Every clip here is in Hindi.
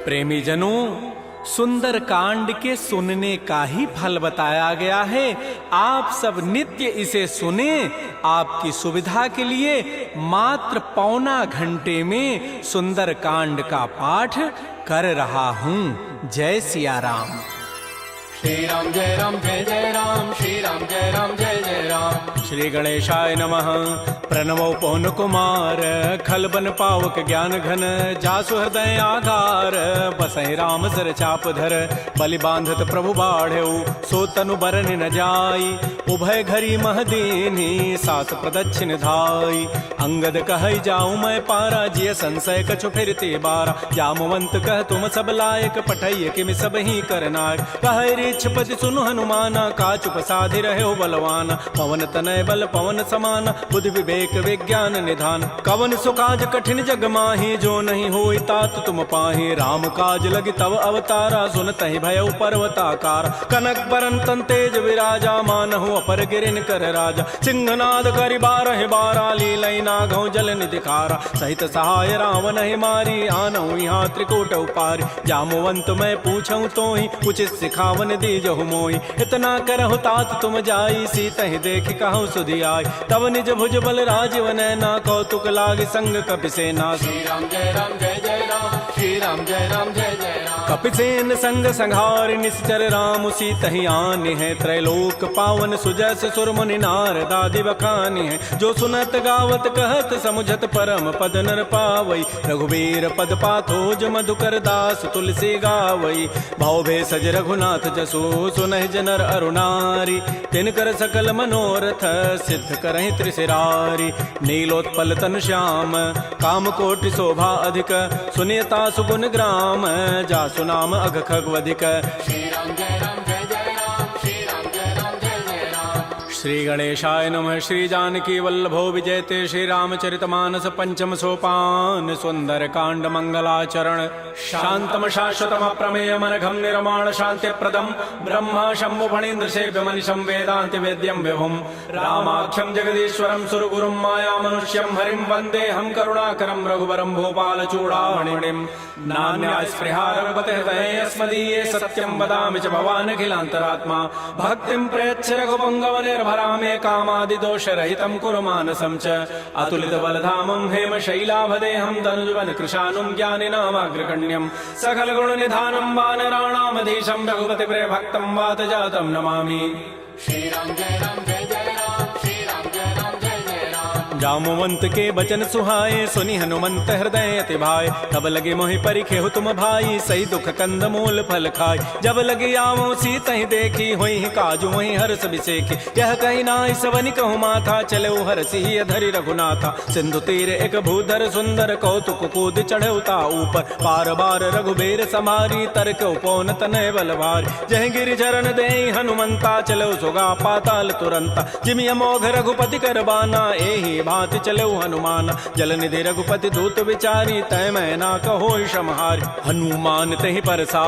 प्रेमी जनों, सुंदर कांड के सुनने का ही फल बताया गया है। आप सब नित्य इसे सुने। आपकी सुविधा के लिए मात्र पौना घंटे में सुंदर कांड का पाठ कर रहा हूँ। जय सिया राम। श्री राम जय राम, श्री राम जय राम जय जय राम। श्री गणेशाय नमः। प्रणवो पवन कुमार, खलबन पावक ज्ञान घन, जासु हृदय आधार, बसहि राम सर चाप धर, बलि बांधत प्रभु बाढ़ऊ, सो तनु बरन न जाई, उभय घरी महदीनी, सात प्रदक्षिण धाई। अंगद कहै जाऊं मैं पारा, जिय संशय कछु फिरते बारा, जामवंत कह तुम सब लायक, पठैय किमि सब ही करनायक। कहै पति सुनु हनुमाना, काचुप साधि रहे बलवाना, पवन तनय बल पवन समाना, बुद्धि विवेक विज्ञान निधान। कवन सुकाज कठिन जग माही, जो नहीं होई तात तुम पाही, राम काज लगी तव अवतारा, सुनतहि भयउ पर्वताकार। कनक बरन तन तेज विराजा, मानहु अपर गिरिन कर राजा, सिंहनाद करि बारहि बारा, लीलई नागौ जल निधिखारा। सहित सहाय रावण ही मारी, आनहु यहाँ त्रिकूट उपारी। जामवंत मैं पूछऊं तोहि, उचित सिखावन दीजहु मोहि। इतना करहु तात तुम जाई, सीतहि देखि कहु सुधि आई। तब निज भुज बल राजीव नैना, कौतुक लागी संग कपिसेना। श्री राम जय जय राम, श्री राम जय जय राम। कपिसेन संग संहार, निश्चर राम सीतहि आनि है, त्रैलोक पावन सुजस सुर मुनि नारद आदि बखानि है। जो सुनत गावत कहत समुझत, परम पद नर पावई। रघुबीर पद पाथोज मधुकर दास, तुलसी गावई। भव भेषज रघुनाथ जसु, सुनहि जनर अरुणारी। तिनकर सकल मनोरथ, सिद्ध करहि त्रिशिरारी। नीलोत्पल तन श्याम, काम कोटि शोभा अधिक, सुनियता सुगुण ग्राम, जासु नाम अघ खगवधिक। श्री राम जय राम जय जय राम, श्री राम जय जय राम। श्री गणेशाय नमः। श्री जानकी वल्लभो विजयते, श्री रामचरितमानस पंचम सोपान। सुंदर कांड मंगलाचरण, शांतम शाश्वतम प्रमेयम अनघम निर्माण शांति प्रदम, ब्रह्मा शंभु फणीन्द्र सेव्य मनिषं वेदांति वेद्यम विभुम। रामाख्यम जगदीश्वरम सुरगुरुम माया मनुष्यम हरिम, वंदे हम करुणाकरम रघुवरम भूपाल चूड़ामणिम। नान्या स्पृहा रघुपते हृदये अस्मदीये, सत्यम वदामि च भवान् अखिलान्तरात्मा। भक्तिं प्रयच्छ रघुपंगव निर्भरामे, कामादि दोष रहितं कुरु मानसं च। अतुलित बलधामं हेम शैलाभदेहं, धनुजवन कृशानुं ज्ञानिनामाग्रगण्यं। सकल गुण निधानं वानराणामधीशं, रघुपति प्रिय भक्तं वात जातं नमामि। श्री राम जय राम, श्री राम जय राम जय राम। जामवंत के बचन सुहाए, सुनि हनुमंत हृदय अति भाए। तब लगे मोहि परिखेहु तुम भाई, सही दुख कंद मूल फल खाय। जब लगे आवो सीतहि देखी, होई काजु वही हर्ष बिसेखी। यह कही नाई सवनि कहु माथा, चले हरसि अधरि रघुनाथा। सिंधु तीर एक भूधर सुंदर, कौतुक कूद चढ़ौता ऊपर। बार बार रघुबीर समारी, तरक उपौन तनय बल भारी। जह गिरि चरण देहि हनुमंता, चलो सुगा पाताल तुरंता। जिमि अमोघ रघुपति कर बाना, एहि भांति चले हनुमान। जल निधि रघुपति दूत विचारी, तय मैं ना कहो क्षमहारी। हनुमान तहि परसा,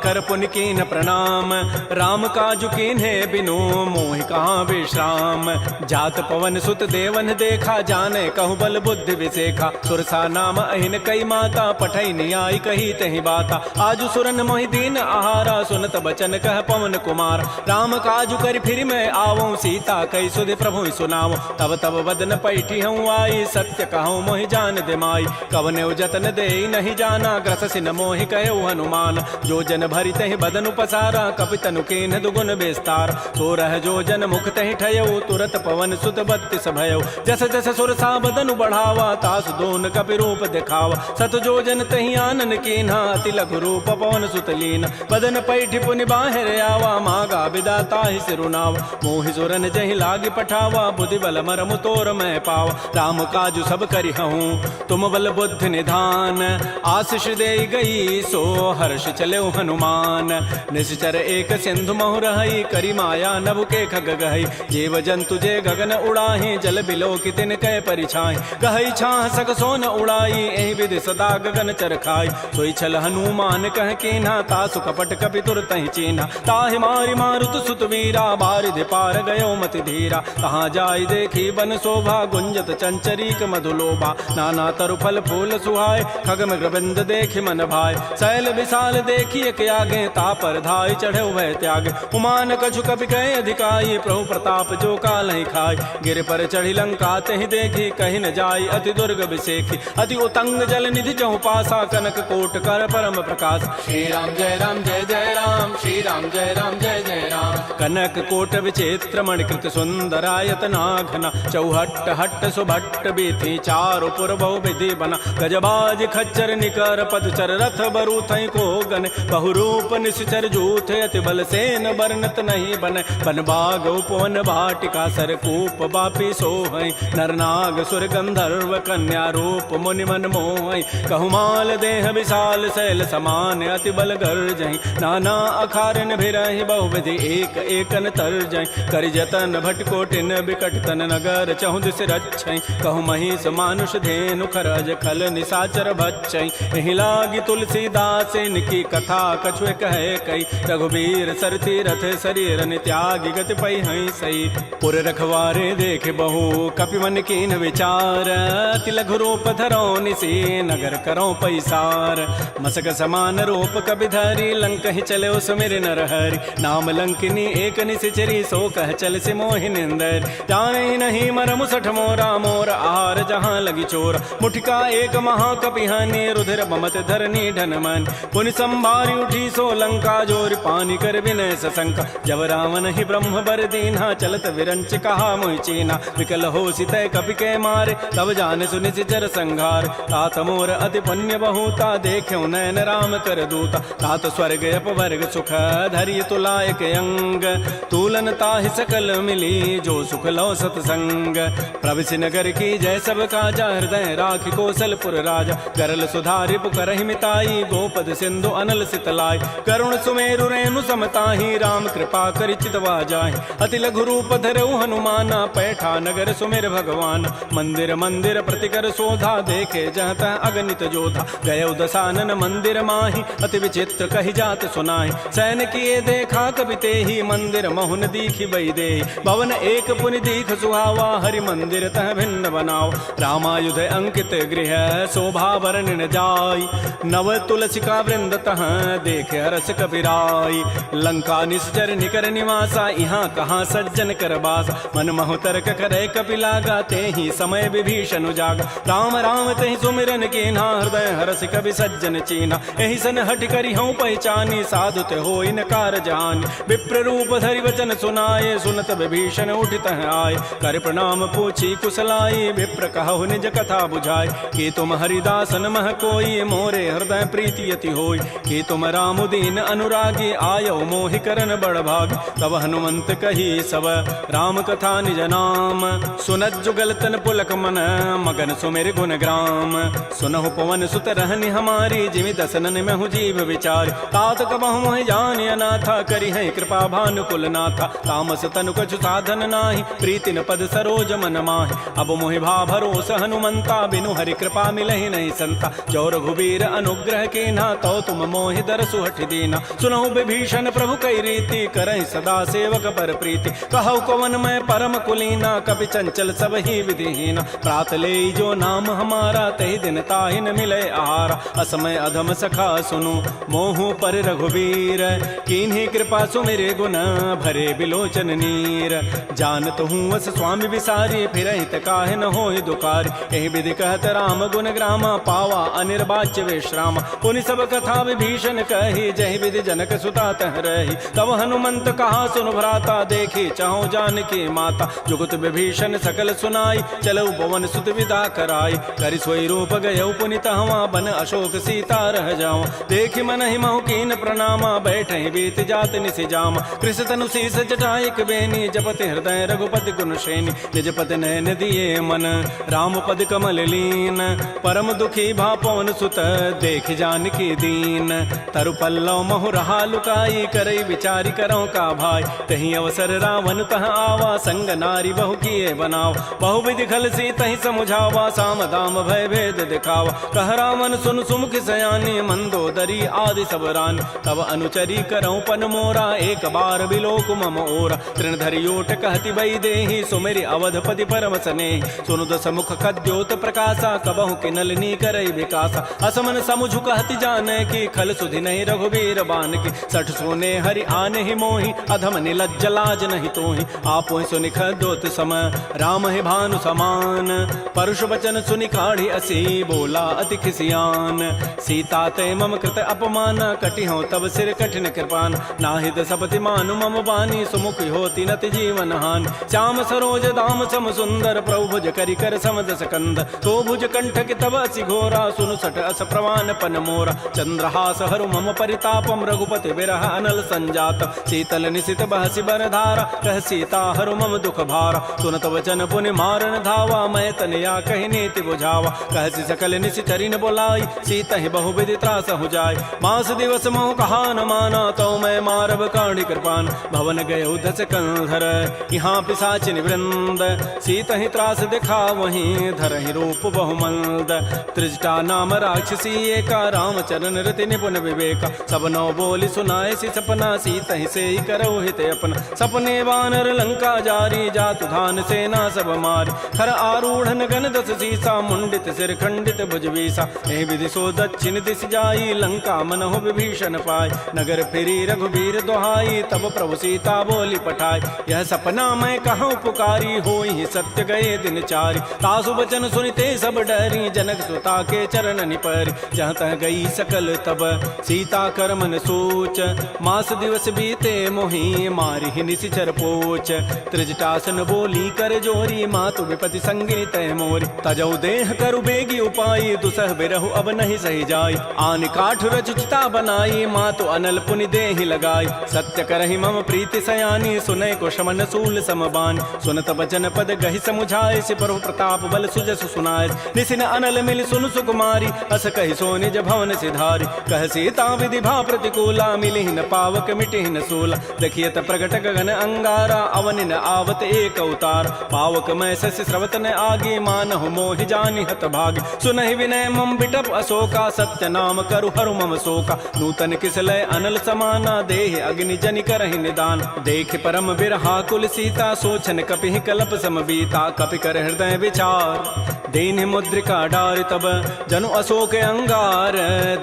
कर पुनि कीन प्रणाम। राम काजु कीन्हे बिनु, मोहि कहाँ विश्राम। जात पवन सुत देवन देखा, जाने कहु बल बुद्धि विसेखा। सुरसा नाम अहिन कई माता, पठै नियाई कही तहि बाता। आजु सुरन मोहि दीन आहारा, सुनत बचन कह पवन कुमार। राम काजु कर फिर मैं आवो, सीता कई सुधि प्रभु सुनावो। तब तब बदन पैठी हूँ आई, सत्य कहूँ मोहि जान दे माई। कवने जतन दे नहीं जाना, ग्रस सिन मोहि कहो हनुमान। जो जन भरि तहि बदन पसारा, कपि तनु कीन्ह दुगुन विस्तार। तो रह जो जन मुख तहि ठयऊ, तुरत पवन सुत बत्तिस भयऊ। जस जस सुरसा बदनु बढ़ावा, तास दोन कपि रूप दिखावा। सत जो जन तहि आनन कीन्हा, अति लघु रूप पवन सुत लीन। बदन पैठि पुनि बाहिर आवा, मागा विदा ताहि सिरुनावा। मोहि सुरन जहि लागी पठावा, बुद्धि बल मरमु तोर मैं पावा। राम काजु सब करिहऊँ, तुम बल बुद्धि निधान। आशीष दे गई, सो हर्ष चले हनुमान। निश्चर एक सिंधु महु रहई, करी माया नभ के खग गहई। जीव जंतु जे गगन उड़ाही, जल बिलो की तिन कै परिछाई। गहई छाह सक सोन उड़ाई, एहि विधि सदा गगन चरखाई। सोई छल हनुमान कह कीन्हा, तासु कपट कपि तुरतहि चीन्हा। ताहि मारि मारुत सुत वीरा, बारिधि पार गयो मति धीरा। कहाँ जाई देखी बन शोभा, भुंजत चंचरीक मधुलोभा। नाना तरु फल फूल सुहाय, खग मृगबिंद देखि मन भाय। शैल विशाल देखिए के आगे, तापर धाय चढ़े वह त्याग। उमान कछु कपि कहे अधिकाई, प्रभु प्रताप जो काल ही खाय। गिर पर चढ़ी लंका तहि देखी, कहीं न जाय अति दुर्ग विसेखी। अति उतंग जल निधि चहु पासा, कनक कोट कर परम प्रकाश। श्री राम जय राम जय जय राम, श्री राम जय राम जय जय राम। कनक कोट विचित्र मणिकृत सुंदरायत नाघना। चौहट्ट हट्ट सुभट्ट बीथी, चारु पुर बहु विधि बना। गजबाज खच्चर निकर पदचर, रथ बरु थई को गन। बहुरूप निश्चर जूथ, अति बल सेन वर्णत नहीं बन। बन बाग उपवन भाटिका, सरकूप बापी सोहई। नरनाग सुर गंधर्व कन्या, रूप मुनि मन मोहई। कहुमाल देह विशाल, शैल समान अति बल गर्जहि। नाना अखारन भिरहि, बहुविधि एक एकन तरजहि। करि जतन भट कोटिन, बिकट तन नगर चहु दिस रक्षै। कहु महिष मानुष धेनु, खरज खल निशाचर भक्षै। एहि लागी तुलसीदास, इनकी कथा कछु कहे कई। रघुबीर सरथी रथ, शरीर त्यागी गति पै हई सई। पुर रखवारे देख बहु, कपि मन कीन विचार। अति लघु रूप धरौ निसी, नगर करौ पैसार। मसक समान रूप कबि धरी, लंक ही चले सुमिर नर हरि। नाम लंकिनी एक निशिचरी, सो कह चल से मोहि निंदर। जाने नहीं मर मुसठ मोरा, मोर आहार जहाँ लगी चोर। मुठिका एक महाकपि हानि, रुधिर बमत धरनी ढन मन। पुनि संभारी उठी सो लंका, जोर पानी कर विनय सशंका। जब रावण ही ब्रह्म बर दीन्हा, चलत विरंच कहा मोहि चीना। विकल हो सितय कपि के मारे, तब जान सुनि सिचर संघार। तात मोर अति पुण्य बहुता, देख्यो नयन राम कर दूता। तात स्वर्ग अपवर्ग सुख, धरि तुलायक अंग। तूलन ताहि सकल मिली, जो सुख लो सतसंग। प्रविशि नगर की जय सब काजा, हृदय राखि कौशलपुर राजा। करल सुधारि पुकरहि मिताई, गोपद सिंधु अनल सितलाई। करुण सुमेरु रेणु समताहि, राम कृपा करि चितवा जाहि। अति लघु रूप धरऊ हनुमाना, पैठा नगर सुमेर भगवान। मंदिर मंदिर प्रतिकर शोधा, देखे जहत अगणित जोधा। गय दसानन मंदिर माहि, अति विचित्र कहि जात सुनाहि। सैन किए देखा कबि तेहि, मंदिर महुन दीखि बई देहि। भवन एक पुनि दीख सुहावा, हरि मंदिर तह भिन्न बनाओ। रामायुध अंकित गृह, शोभा वर्णन जाय। नव तुलसिका वृंद तह, देखे हरस कपिराई। लंका निश्चर निकर निवासा, यहाँ कहाँ सज्जन कर बासा। मन महु तर्क करे कपि लागा, तेहि समय विभीषण जागा। राम राम तहि सुमिरन कीन्हा, हृदय हरस कवि सज्जन चीन्हा। एहि सन हट करि हूँ पहचानी, साधु ते होई न कारजानी। विप्र रूप धरि वचन सुनाए, सुनत विभीषण उठित आए। कर प्रणाम पूछी कुशलाई, विप्र कहु निज कथा बुझाई। कि तुम हरिदासन मह कोई, मोरे हृदय प्रीति अति होई। कि तुम राम दीन अनुरागी, आयो मोहि करन बड़ भागी। तब हनुमंत कही सब, राम कथा निज नाम। सुनत जुगल तन पुलक मन, मगन सुमिर गुण ग्राम। सुनहु पवन सुत रहनि हमारी, जिमि दसनन महु जीव विचार। तात कबहु मोहि जानि अनाथा, करि है कृपा भानुकुल नाथा। तामस तनु कछु साधन नाही, प्रीति न पद सरोज मन माहि। अब मोहि भा भरोस हनुमंता, बिनु हरि कृपा मिलहि नहीं संता। जो रघुबीर अनुग्रह कीन्हा, तो तुम मोहि दरसु हठि दीना। सुनहु विभीषण प्रभु कई रीति, करहि सदा सेवक पर प्रीति। कहु कवन मैं परम कुलीना, कपि चंचल सब ही विधिहीना। प्रात ले जो नाम हमारा, तहि दिन ताहि न मिले आहारा। असमय अधम सखा सुनु, मोहु पर रघुबीर। कीन्ही कृपा सुमिरे गुण, भरे बिलोचन नीर। जानत हूँ वस स्वामी विसारी, फिरहित काहे न होहि दुकारी। एहि विधि कहत राम गुण ग्रामा, पावा अनिर्वाच्य विश्राम। पुनि सब कथा विभीषण कही, जहि विधि जनक सुता तह रही। तब हनुमंत कहा सुन भ्राता, देखी चाहो जानकी माता। जुगत विभीषण सकल सुनाई, चलऊ पवन सुत विदा कराई। करि सोई रूप गयऊ पुनि तहवा, बन अशोक सीता रह जाओ। देखि मन ही महु कीन प्रणामा, बैठे बीत जात निसि जामा। कृष तनु शीस जटाइक बेनी, जपति हृदय रघुपति गुण श्रेणी। निज पति नयन दिए मन, राम पद कमल लीन। परम दुखी भा पवन सुत, देख जानकी दीन। तरु पल्लव महु रहा लुकाई, करई विचारी करौ का भाई। तहि अवसर रावण तह आवा, संग नारी बहु किए बनाव। बहु विधि खल सी तहि समुझावा, साम दाम भय भेद दिखावा। कह रावण सुन सुमुख सयानी, मंदोदरी आदि सब रानी। तब अनुचरी करौ पन मोरा, एक बार बिलोक मम ओरा। तृण धरि ओट कहति बई देहि, सुमेरि अवधपति परम परम स्नेह सुनु दस मुख कद्योत प्रकाशा कबहु के नलिनी करई विकासा असमन समुझ कहति जाने की खल सुधि नहीं रघुबीर बान की सठ सोने हरि आने ही मोहि अधम निलज्ज लाज नहीं तोहि आपो सुनि खद्योत सम राम है भानु समान परुष वचन सुनि काढ़ी असी बोला अति खिसियान सीता ते मम कृत अपमान कटि हो तब सिर कठिन कृपान नाहित सपति मानु मम बानी सुमुख होती नति जीवन हान श्याम सरोज दाम सम सुंदर प्रभु भुज करि कर समदस कंद तो भुज कंठ कि तब असि घोरा सुनु सट अस प्रवान पन मोरा चंद्रहास हरु मम परितापम रघुपति विरह अनल संजात शीतल निशित बहसि बर धारा कह सीता हरु मम दुख भारा सुनत वचन पुनि मारन धावा मैं तनया कहि नीति बुझावा कहसि सकल निशि चरिन बोलाई सीता ही बहु विधि त्रास हो जाय मास दिवस मोह कहा न माना तो मैं मारब काढ़ी कृपान भवन गए उधस कंधर यहाँ पिशाचिन वृंद सीता ही त्रास दिखा वहीं धर ही रूप बहुमंद त्रिजटा नाम राक्षसी एका राम चरण रति निपुण विवेका सब नौ बोली सुनाए सी सपना सीता ही से ही करो हित अपना सपने वानर लंका जारी जातु धान सेना सब मारी खर आरूढ़ गण दस सीसा मुंडित सिर खंडित भुजवीसा एहि विधि सो दक्षिण दिश जाई लंका मनहु विभीषण पाय नगर फिरी रघुबीर दोहाई तब प्रभु सीता बोली पठाई यह सपना मैं कहूँ पुकारी होई सत्य गए दिन चारी तासु बचन सुनिते सब डरी जनक सुता के चरण निपरी जहाँ तह गई सकल तब सीता कर मन सोच मास दिवस बीते मोहि मारी निशिचर पोच त्रिजटासन बोली कर जोरी मातु विपति संगिनी तय मोरी तजौ देह करु बेगी उपाई दुसह बिरहु अब नहीं सही जाई आन काठ रचिता बनाई मातु अनल पुनि देहि लगाई सत्य करहि मम प्रीति सयानी सुनय को शमन सूल समबान सुनत बचन पद गहि समुझाए सि प्रभु प्रताप बल सुजस सुनाय निसिन अनल मिल सुन सुकुमारी अस कहि सो निज भवन सिधारी कह सीता विधि भा प्रतिकूला मिलि न पावक मिटि न सूला देखियत प्रगट गगन अंगारा अवनि न आवत एक अवतार पावक मैं शशि स्रवत न आगे मानहु मोहि जानि हत भागी सुनहि विनय मम बिटप अशोका सत्य नाम करु हरु मम शोका नूतन किसलय अनल समाना देह अग्नि जनि करहि निदान देख परम बिरहा कुल सीता सोचन कपि कल्प समबीता कपि कर हृदय विचार दीन मुद्रिका डारि तब जनु अशोक अंगार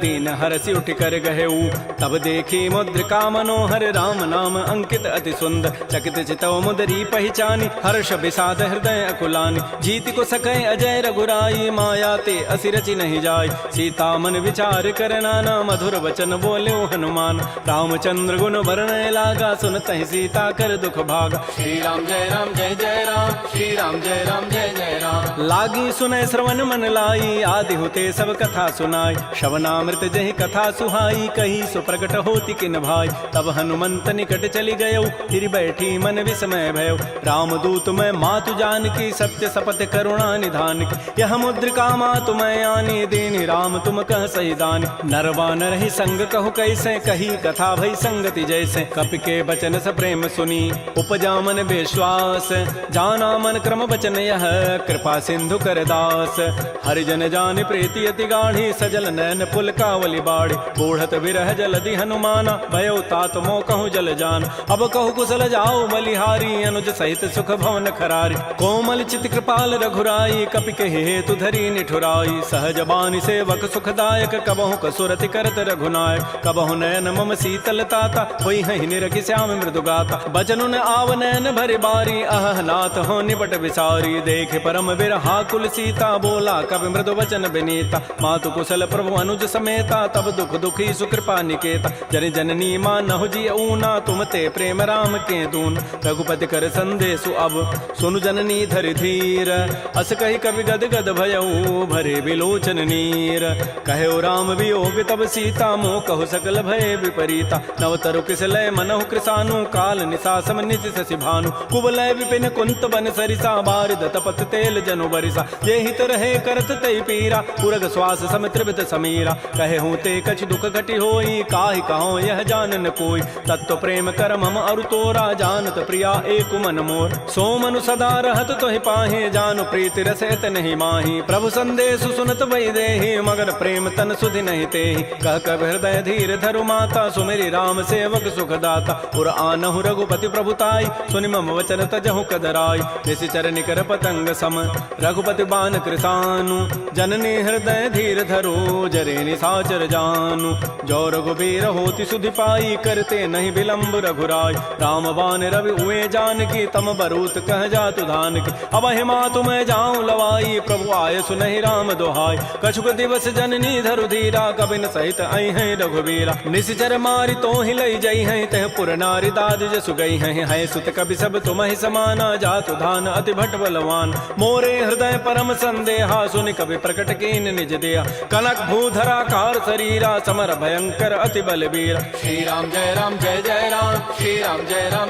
दीन हरसि उठ कर गहेऊ तब देखी मुद्रिका मनोहर राम नाम अंकित अति सुंदर चकित चितव मुदरी पहचानी हर्ष विषाद हृदय अकुलानी जीत को सकै अजय रघुराई माया ते असि रचि नहीं जाय सीता मन विचार कर नाना मधुर वचन बोल्यो हनुमान रामचंद्र गुण वर्णय लागा सुनत ही सीता कर दुख भागा श्री राम जय राम जय जय राम श्री राम जय राम जय जय राम लागी सुनय श्रवण मन लाई आदि होते सब कथा सुनाई श्रवणामृत जहि कथा सुहाई कही सुप्रगट होती किन भाई तब हनुमंत निकट चली गयो फिर बैठी मन विस्मय भयो रामदूत मैं मातु जान की सत्य सपथ करुणा निधान की यह मुद्रिका मातु मैं आनी दीन राम तुम कह सही दानी नरवा नर ही संग कहु कैसे कही कथा भई संगति जैसे कपि के बचन स प्रेम सुनी उपजा मन विश्वास जाना मन क्रम बचन यह कृपा सिंधु कर दास हरिजन जान प्रीति अति गाढ़ी सजल नैन पुल कावली बाड़ी बूढ़त विरह जलधि हनुमाना भयो तात मो कहूँ जल जान अब कहु कुशल जाओ बलिहारी अनुज सहित सुख भवन खरारी कोमल चित कृपाल रघुराई कपि के हेतु धरी निठुराई सहज बानी सेवक सुखदायक कबहु कसुरति करत रघुनायक कबहु नयन मम शीतल ताता होई हहि निरखि श्याम मृदु गाता बचनुन आव नयन भरि बारी अह नाथ हो निपट विसारी देखे परम बिरहा कुल सीता बोला कवि मृदु वचन विनीता मातु कुशल प्रभु अनुज समेता तब दुख दुखी सुकृपा निकेता जन जननी मानहु जी ऊना तुम ते प्रेम राम के दून रघुपति कर संदेशु अब सुनु जननी धरि धीर अस कहि कवि गद गद भयऊ भरे विलोचन नीर कहो राम वियोग तब सीता मोह कहु सकल भय विपरीता नवतरु किसलय मनहु कृसानु काल निशासम निशि शशि भानु कुवलय विपिन कुंत बन सरिसा बारिद तपत तेल जनु बरिसा ये हित रहे करत तई पीरा पुरग श्वास सम त्रिभित समीरा कहे हूँ ते कछ दुख घटी होई काहि कहो यह जानन कोई तत्व प्रेम कर मम अरु तोरा जानत प्रिया एक मन मोर सो मनु सदा रहत तोहि पाहे जानु प्रीति रसैत नहीं माही प्रभु संदेश सुनत वही देहि मगर प्रेम तन सुधि नहीं तेहि कह कब हृदय धीर धरु माता सुमेरी राम सेवक सुख दाता पुर आनहु रघुपति प्रभुताई सुनि मम वचन तजहु कदराई निसि चरण कर पतंग सम रघुपति बान कृतानु जननी हृदय धीर धरो जरे निसाचर जानु जो रघुबीर होति सुधि पाई करते नहीं विलंब रघुराय राम बान रवि उए जान की तम बरूत कह जातु धान की अब हिमा तुम जाऊं लवाई प्रभु आय सुनहि राम दोहाय कछुक दिवस जननी धरु धीरा कबिन सहित आई है रघुबीरा निश्चर मारि तो ही लई जई है तह पुर नारी दाद जसु गई है सुत कवि सब तुम ही समाना जातु धान अति भट बलवान मोरे हृदय परम संदेहा सुनि कवि प्रकट कीन निज दिया कनक भूधराकार शरीरा समर भयंकर अति बलबीर श्री राम जय राम श्री राम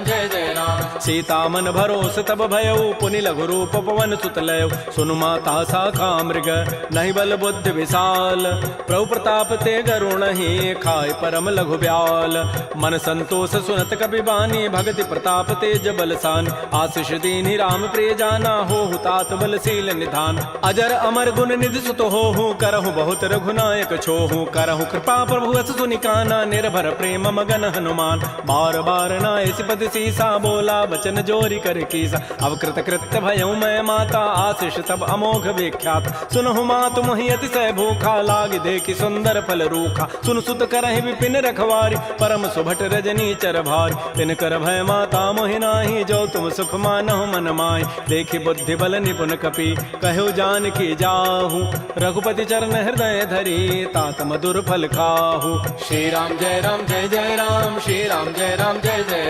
जय जय राम सीता मन भरोस तब भयउ पुनि लघु रूप पवन सुत लय सुनु माता साखा मृग नहीं बल बुद्धि विशाल प्रभु प्रताप ते गरुण ही खाय परम लघु ब्याल मन संतोष सुनत कपि बानी भगति प्रताप तेज बलसान आशीष दीनि राम प्रिय जाना हो तात बलशील निधान अजर अमर गुण निधि सुत हो करहु बहुत रघुनायक छोहु करहु कृपा प्रभु अस सुनि काना निर्भर प्रेम मगन हनुमान बार बार नाय सिपति सीसा बोला बचन जोरी कर कीसा अब कृत कृत्य भयउ मैं माता आशीष तब अमोघ विख्यात सुनहु मातु मोहि अतिशय भूखा लाग देखि सुंदर फल रूखा सुन सुत करहि विपिन रखवारी परम सुभट रजनी चर भारी तिन कर भय माता मोहि नाही जो तुम सुख मानहु मन माय देखि बुद्धि बल निपुन कपि कहु जान की जाहु रघुपति चरण हृदय धरी तात मधुर फल खाहु श्री राम जय राम श्री राम जय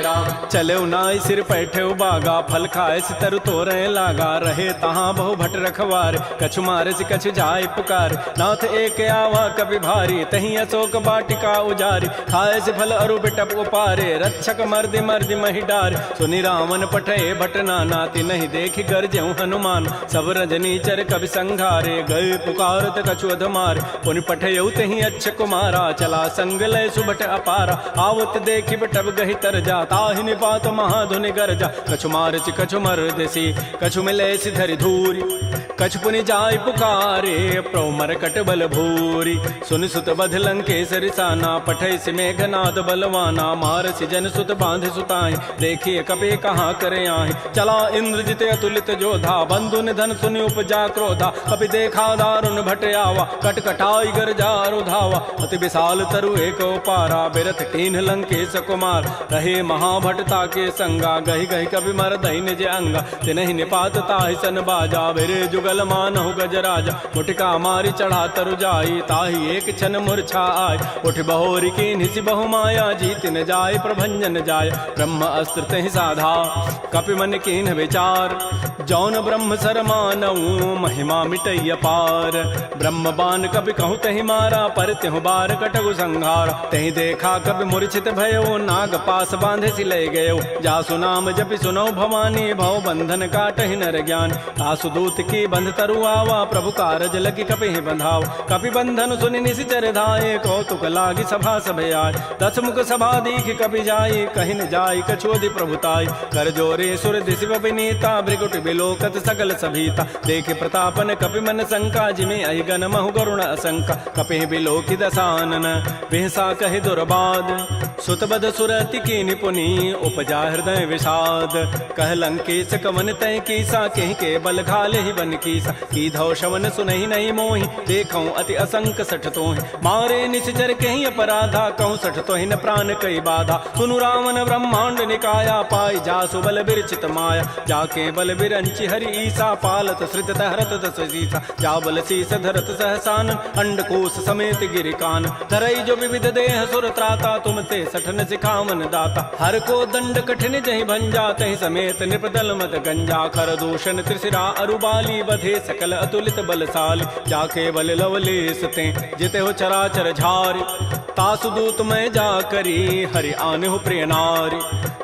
राम चले नाई सिर पैठे बागा फल खाए सितर तोरे लागा रहे तहाँ बहु भट रखवार कछु मारे से कछु जाय पुकार नाथ एक आवा कभी भारी तही अशोक बाटिका उजारी खाए से फल अरु बिटप उपारे रक्षक मर्दि मर्दि मही डार सुनि रावण पठे भट नाती नहीं देखि गरजेउ हनुमान सब रजनी चर कवि संघारे गए पुकारत कछु अधमार पुनि पठयउ तही अच्छ कुमारा चला संग लय सुभट अपारा आवत देखि बटब गहि तर जा ताहि निपात महाधुनि गरजा कछु मारचि कछु मर्दसी कछु मिले सिधरि धूरी कछु पुनि जाय पुकारे प्रभु मरकट बल भूरी सुनि सुत बध लंकेसरि साना पठै सि मेघनाद बलवाना मारसि जन सुत बांध सुताई देखिए कपि कहाँ करे आहि चला इंद्रजित अतुलित जोधा बंधु निधन सुनि उपजा क्रोधा कपि देखा दारुण भट आवा कटकटाई गरजा रुधावा अति विशाल तरु एक पारा बिरथ कीन्ह लंकेश कुमार रहे महाभटता के संगा गहि गहि कवि मर दहि निज अंगा तिनहि निपात ताहि सन बाजा बिरे जुगल मानहु गजराजा मुटिका मारी चढ़ा तरु जाई ताहि एक क्षण मूर्छा आय उठ बहोरी की निसि बहु माया जीत न जाय प्रभंजन जाय ब्रह्म अस्त्र तहि साधा कपि मन कीन्ह विचार जौन ब्रह्म सर मानऊ महिमा मिटैय पार ब्रह्म बान कपि कहु तहि मारा पर त्यहु बार कटगु संहार तहि देखा कपि मूर्छित भयो नाग पास बांधे सि लय गयो जासु नाम जपि सुनो भवानी भव बंधन काटहि नर ज्ञान आसु दूत की बंध तरु आवा प्रभु कारज लगी कपि बंधाव कपि बंधन सुनि निसिचर धाये कौतुक लागी सभा सब आय दस मुख सभा दीख कपि जाई कहि न जाई कछोदि प्रभुताई कर जोरे सुर दिशि विनीता भृगुट बिलोकत सकल सभीता देख प्रतापन कपि मन शंका जिमे अहिगन महु गरुण असंका कपि बिलोकि दसानन बिहसा कहि दुर्बाद सुतबद सुरति की निपुनी उपजा हृदय विषाद कह लंकेश कवन तय कीसा कहि के बल घाले ही बन कीसा की धौ शवन सुनहि नहीं मोहि देखौ अति असंक सठ तोहि मारे निश्चर कहि अपराधा कहूँ सठ तोहि न प्राण कई बाधा सुनु रावण ब्रह्मांड निकाया पाई जासु बल बिरचित माया जाके बल बिरंचि हरि ईसा पालत श्रित हरत दस सीसा जा बल शीस धरत सहसान अंडकोश समेत गिरिकान धरई जो विविध देह सुर त्राता तुम ते सठन सिखावन दाता हर को दंड कठिन जहि भंजा तहि समेत निपदल मत गंजा कर दूषण त्रिशिरा अरुबाली बधे सकल अतुलित बलशाली जाके बल लवलेस ते जिते हो चराचर झारी तासु दूत मैं जा करी हरि आने हो प्रिय नारी।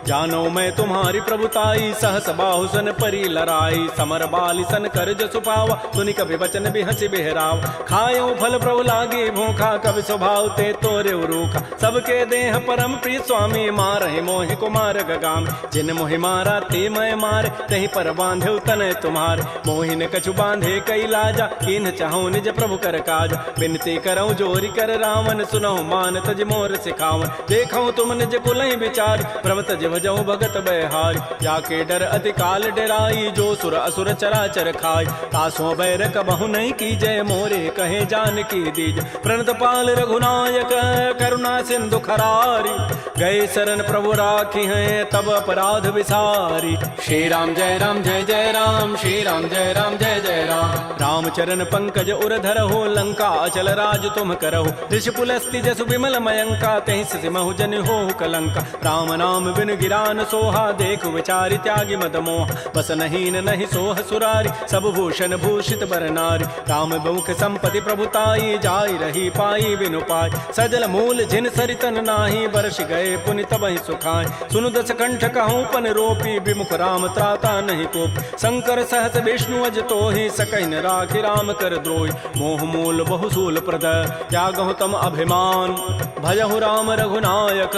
जानो मैं तुम्हारी प्रभुताई सहस बाहु सन परी लड़ाई। समर बाली सन कर जसु पावा सुनि कभी वचन भी हंसी बेहराव। खायो फल प्रभु लागे भूखा कभी स्वभाव ते तोरे रूखा। सबके देह परम प्रिय स्वामी मारहि मोहि कुमार गगाम। जिन मोहि मारा ते मैं मार कहीं पर बांधे तन तुम्हार। मोहि न कछु बांधे कई लाजा किन चाहूं निज प्रभु कर काज। बिनती करऊं जोरी कर रावण सुनहु मान तज मोर सिखावन। देखऊं तुम निज कुलहि विचार प्रभ तज भजऊं भगत बहारी। जाके डर अति काल डराई जो सुर असुर चराचर खाई। तासों बैर कबहु नहीं की जय मोरे कहे जान की दीज। प्रणत पाल रघुनायक करुणा सिंधु खरारी। गए शरण प्रभु राखी हैं तब अपराध विसारी। श्री राम जय राम जय जय राम। श्री राम जय राम जय जय राम। रामचरण पंकज उर धरहु लंका अचल राज तुम करहु। ऋषि पुलस्ति जसु विमल मयंका तहि सिमहु जन हो कलंका। राम नाम बिन गिरान सोहा देखु विचारि त्यागी मद मोह। बस नहीं नहीं सोह सुरारी सब भूषण भूषित बर नारी। राम बहुख संपत्ति प्रभुताई जाई रही पाई बिनु पाई। सजल मूल जिन सरितन नाही बरस गए पुनि तबहि सुखाय। सुनु दस कंठ कहूँ पन रोपी विमुख राम त्राता नहीं कोप। शंकर सहस विष्णु अज तोहि सकहि न राखि राम कर द्रोही। मोह मूल बहुसूल प्रद त्यागहु तम अभिमान। भजहु राम रघुनायक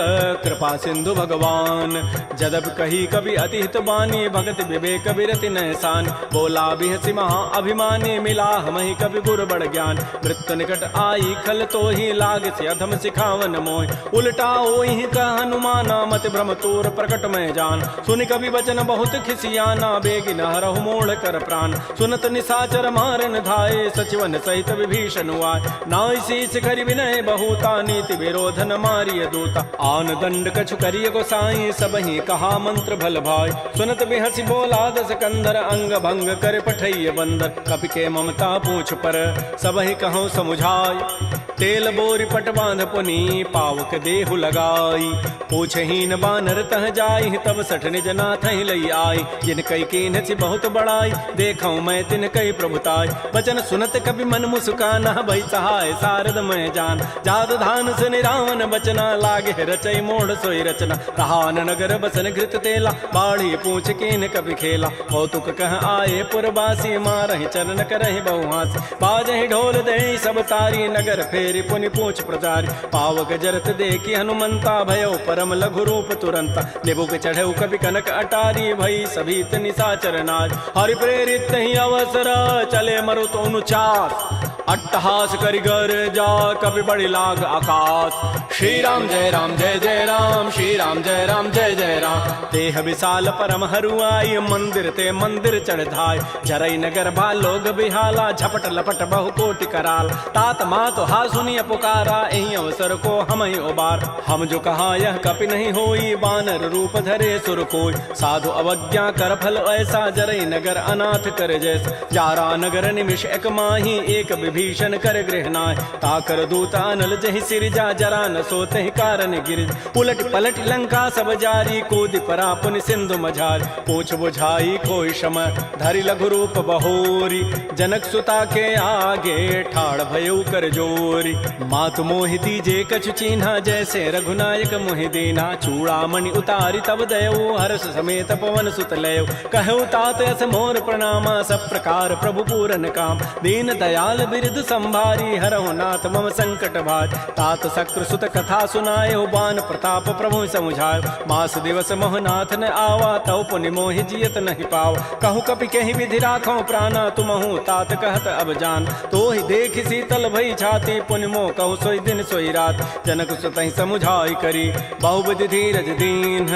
कृपा सिंधु भगवान। जदब कही कवि अति हित बानी भगत विवेक विरति नहसान। बोला बिहसी महा अभिमानी मिला हमहि कवि गुर बड़ ज्ञान। मृत्यु निकट आई खल तो ही लाग से अधम सिखावन मोहि। उल्टा ओहि कह हनुमाना मत भ्रम तोर प्रकट में जान। सुनि कवि वचन बहुत खिसियाना बेगिन हरहु मोड़ कर प्राण। सुनत निशाचर मारन धाये सचिवन सहित विभीषण आए। नाई शीस करि विनय बहुता नीति विरोधन मारिय दूता। आन दंड कछु करिय गोसाई सबहि कहा मंत्र भल भाई। सुनत बिहसी बोला दस कंधर अंग भंग कर पठैय बंदर। कपि के ममता पूछ पर सबहि कहूँ समुझाई। तेल बोरी पट बांध पुनी पावक देहु लगाई। पूछहीन बानर तह जाई तब सठ निज नाथ लई आई। जिन कई कीन सी बहुत बड़ाई देखऊं मैं तिन कई प्रभुताई। वचन सुनत कभी मन मुस्काना भई सहाय सारद मैं जान। जाद धान से निरावन बचना लागे रचई मोड़ सोई रचना। रहान नगर बसन घृत तेला बाढ़ी पूछ कीन कभी खेला। कौतुक कह आए पुरबासी मारहि चरण करहि बहुहासी। बाजहि ढोल दे सब तारी नगर फेरी पुनि पूछ प्रचारी। पावक जरत देखी हनुमंता भयो परम लघु रूप तुरंता। निबुक चढ़ऊ कभी कनक अटारी भई सभी निशाचर नार। हरि प्रेरित ही अवसर चले मरुत अनुचास। अट्टहास करिगर जा कभी बड़ी लाग आकाश। श्री राम जय राम जय जय राम। श्री राम जय राम जय जय राम। देह विशाल परम हरुआई मंदिर ते मंदिर चढ़ाई। जरई नगर भा लोग बिहाला झपट लपट बहु कोटि कराल। तात मात हा सुनिय पुकारा एहि अवसर को हम ही उबार। हम जो कहा यह कपि नहीं होई बानर रूप धरे सुर कोई। साधु अवज्ञा कर फल ऐसा जरई नगर अनाथ कर जैसा। जारा नगर निमिष एक माही एक विभीषण कर गृहनाय। ताकर दूता अनल जहि सिरजा जरा न सोते ही कारण गिर। उलट पलट लंका सब जारी कूद परा पुनि सिंधु मझारी। पूछ बुझाई कोई शम धरि लघु रूप बहोरी। जनक सुता के आगे ठाड़ भयउ कर जोरी। मातु मोहि दीजे कछु चिन्हा जैसे रघुनायक मोहि दीना। चूड़ामणि उतारी तब दयऊ हर्ष समेत पवन सुत लयऊ। कहु तात अस मोर प्रणामा सब प्रकार प्रभु पूरन काम। दीन दयाल बिरद संभारी हरहु नाथ मम संकट भार। तात शक्र सुत कथा सुनायो बान प्रताप प्रभु समुझायो। मास दिवस मोहनाथ न आवा तव पुनि मोहि जियत नहीं पाव। कहूँ कपि कहीं विधि राखो प्राणा तुमहु तात कहत अब जान। तो ही देख शीतल भई छाती पुनि मोह कहु सोई दिन सोई रात। जनक सुतहि समुझाई करी बहुविधि धीरज दीन।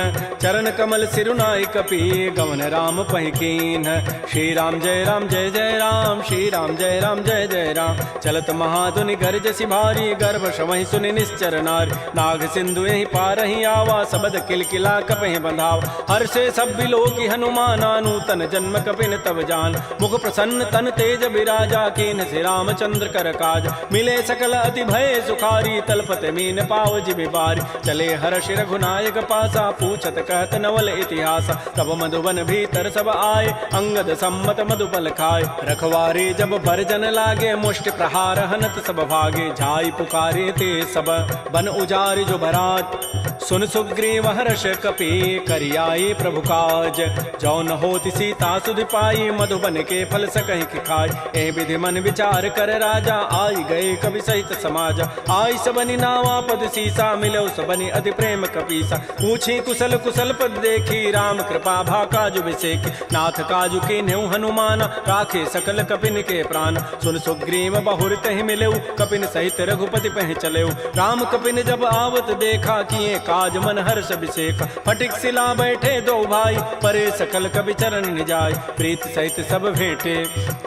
चरण कमल सिरुनाई कपि गवन राम पहिकीन। श्री राम जय जय राम। श्री राम जय जय राम। चलत महाधुनि गर्जसि भारी गर्भ शवहि सुनि निश्चर नारी। नाग सिंधु यही पारहि आवा सबद किलकिला कपहि बंधाव। हर्षे सब बिलोकी हनुमाना नूतन जन्म कपिन तब जान। मुख प्रसन्न तन तेज विराजा कीन से रामचंद्र कर काज। मिले सकल अति भय सुखारी तलपत मीन पाव जिबि बारी। चले हर्ष रघुनायक पासा पूछत कहत नवल इतिहास। तब मधुबन भीतर सब आए अंगद सम्मत मधुपल खाए। रखवारे जब भरजन लागे मुष्टि प्रहार हनत सब भागे, जाई पुकारे ते सब बन उजारि जो भरात। सुन सुग्रीव हर्ष कपि करियाए प्रभु काज, जौन होति सीता सुधि पाई, मधुबन के फल सकहि कि खाय। ए विधि मन विचार कर राजा, आई गए कवि सहित समाज। आई सबनि नावा पद सीसा, मिलो सबनि अति प्रेम कपीसा। पूछी कुशल कुशल पद देखी, राम कृपा भा काजु विसेखी। नाथ काजु के न्यू हनुमान, राखे सकल कपिन के प्राण। सुन सुग्रीव बहुर तहि मिलेऊ, कपिन सहित रघुपति पह चलेऊ। राम कपिन जब आवत देखा, किए काज मन हर्ष विसेखा। फटिक सिला बैठे दो भाई, परे सकल कवि चरण निजाय। प्रीत सहित सब भेंटे,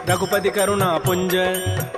रघुपति करुणा पुंज।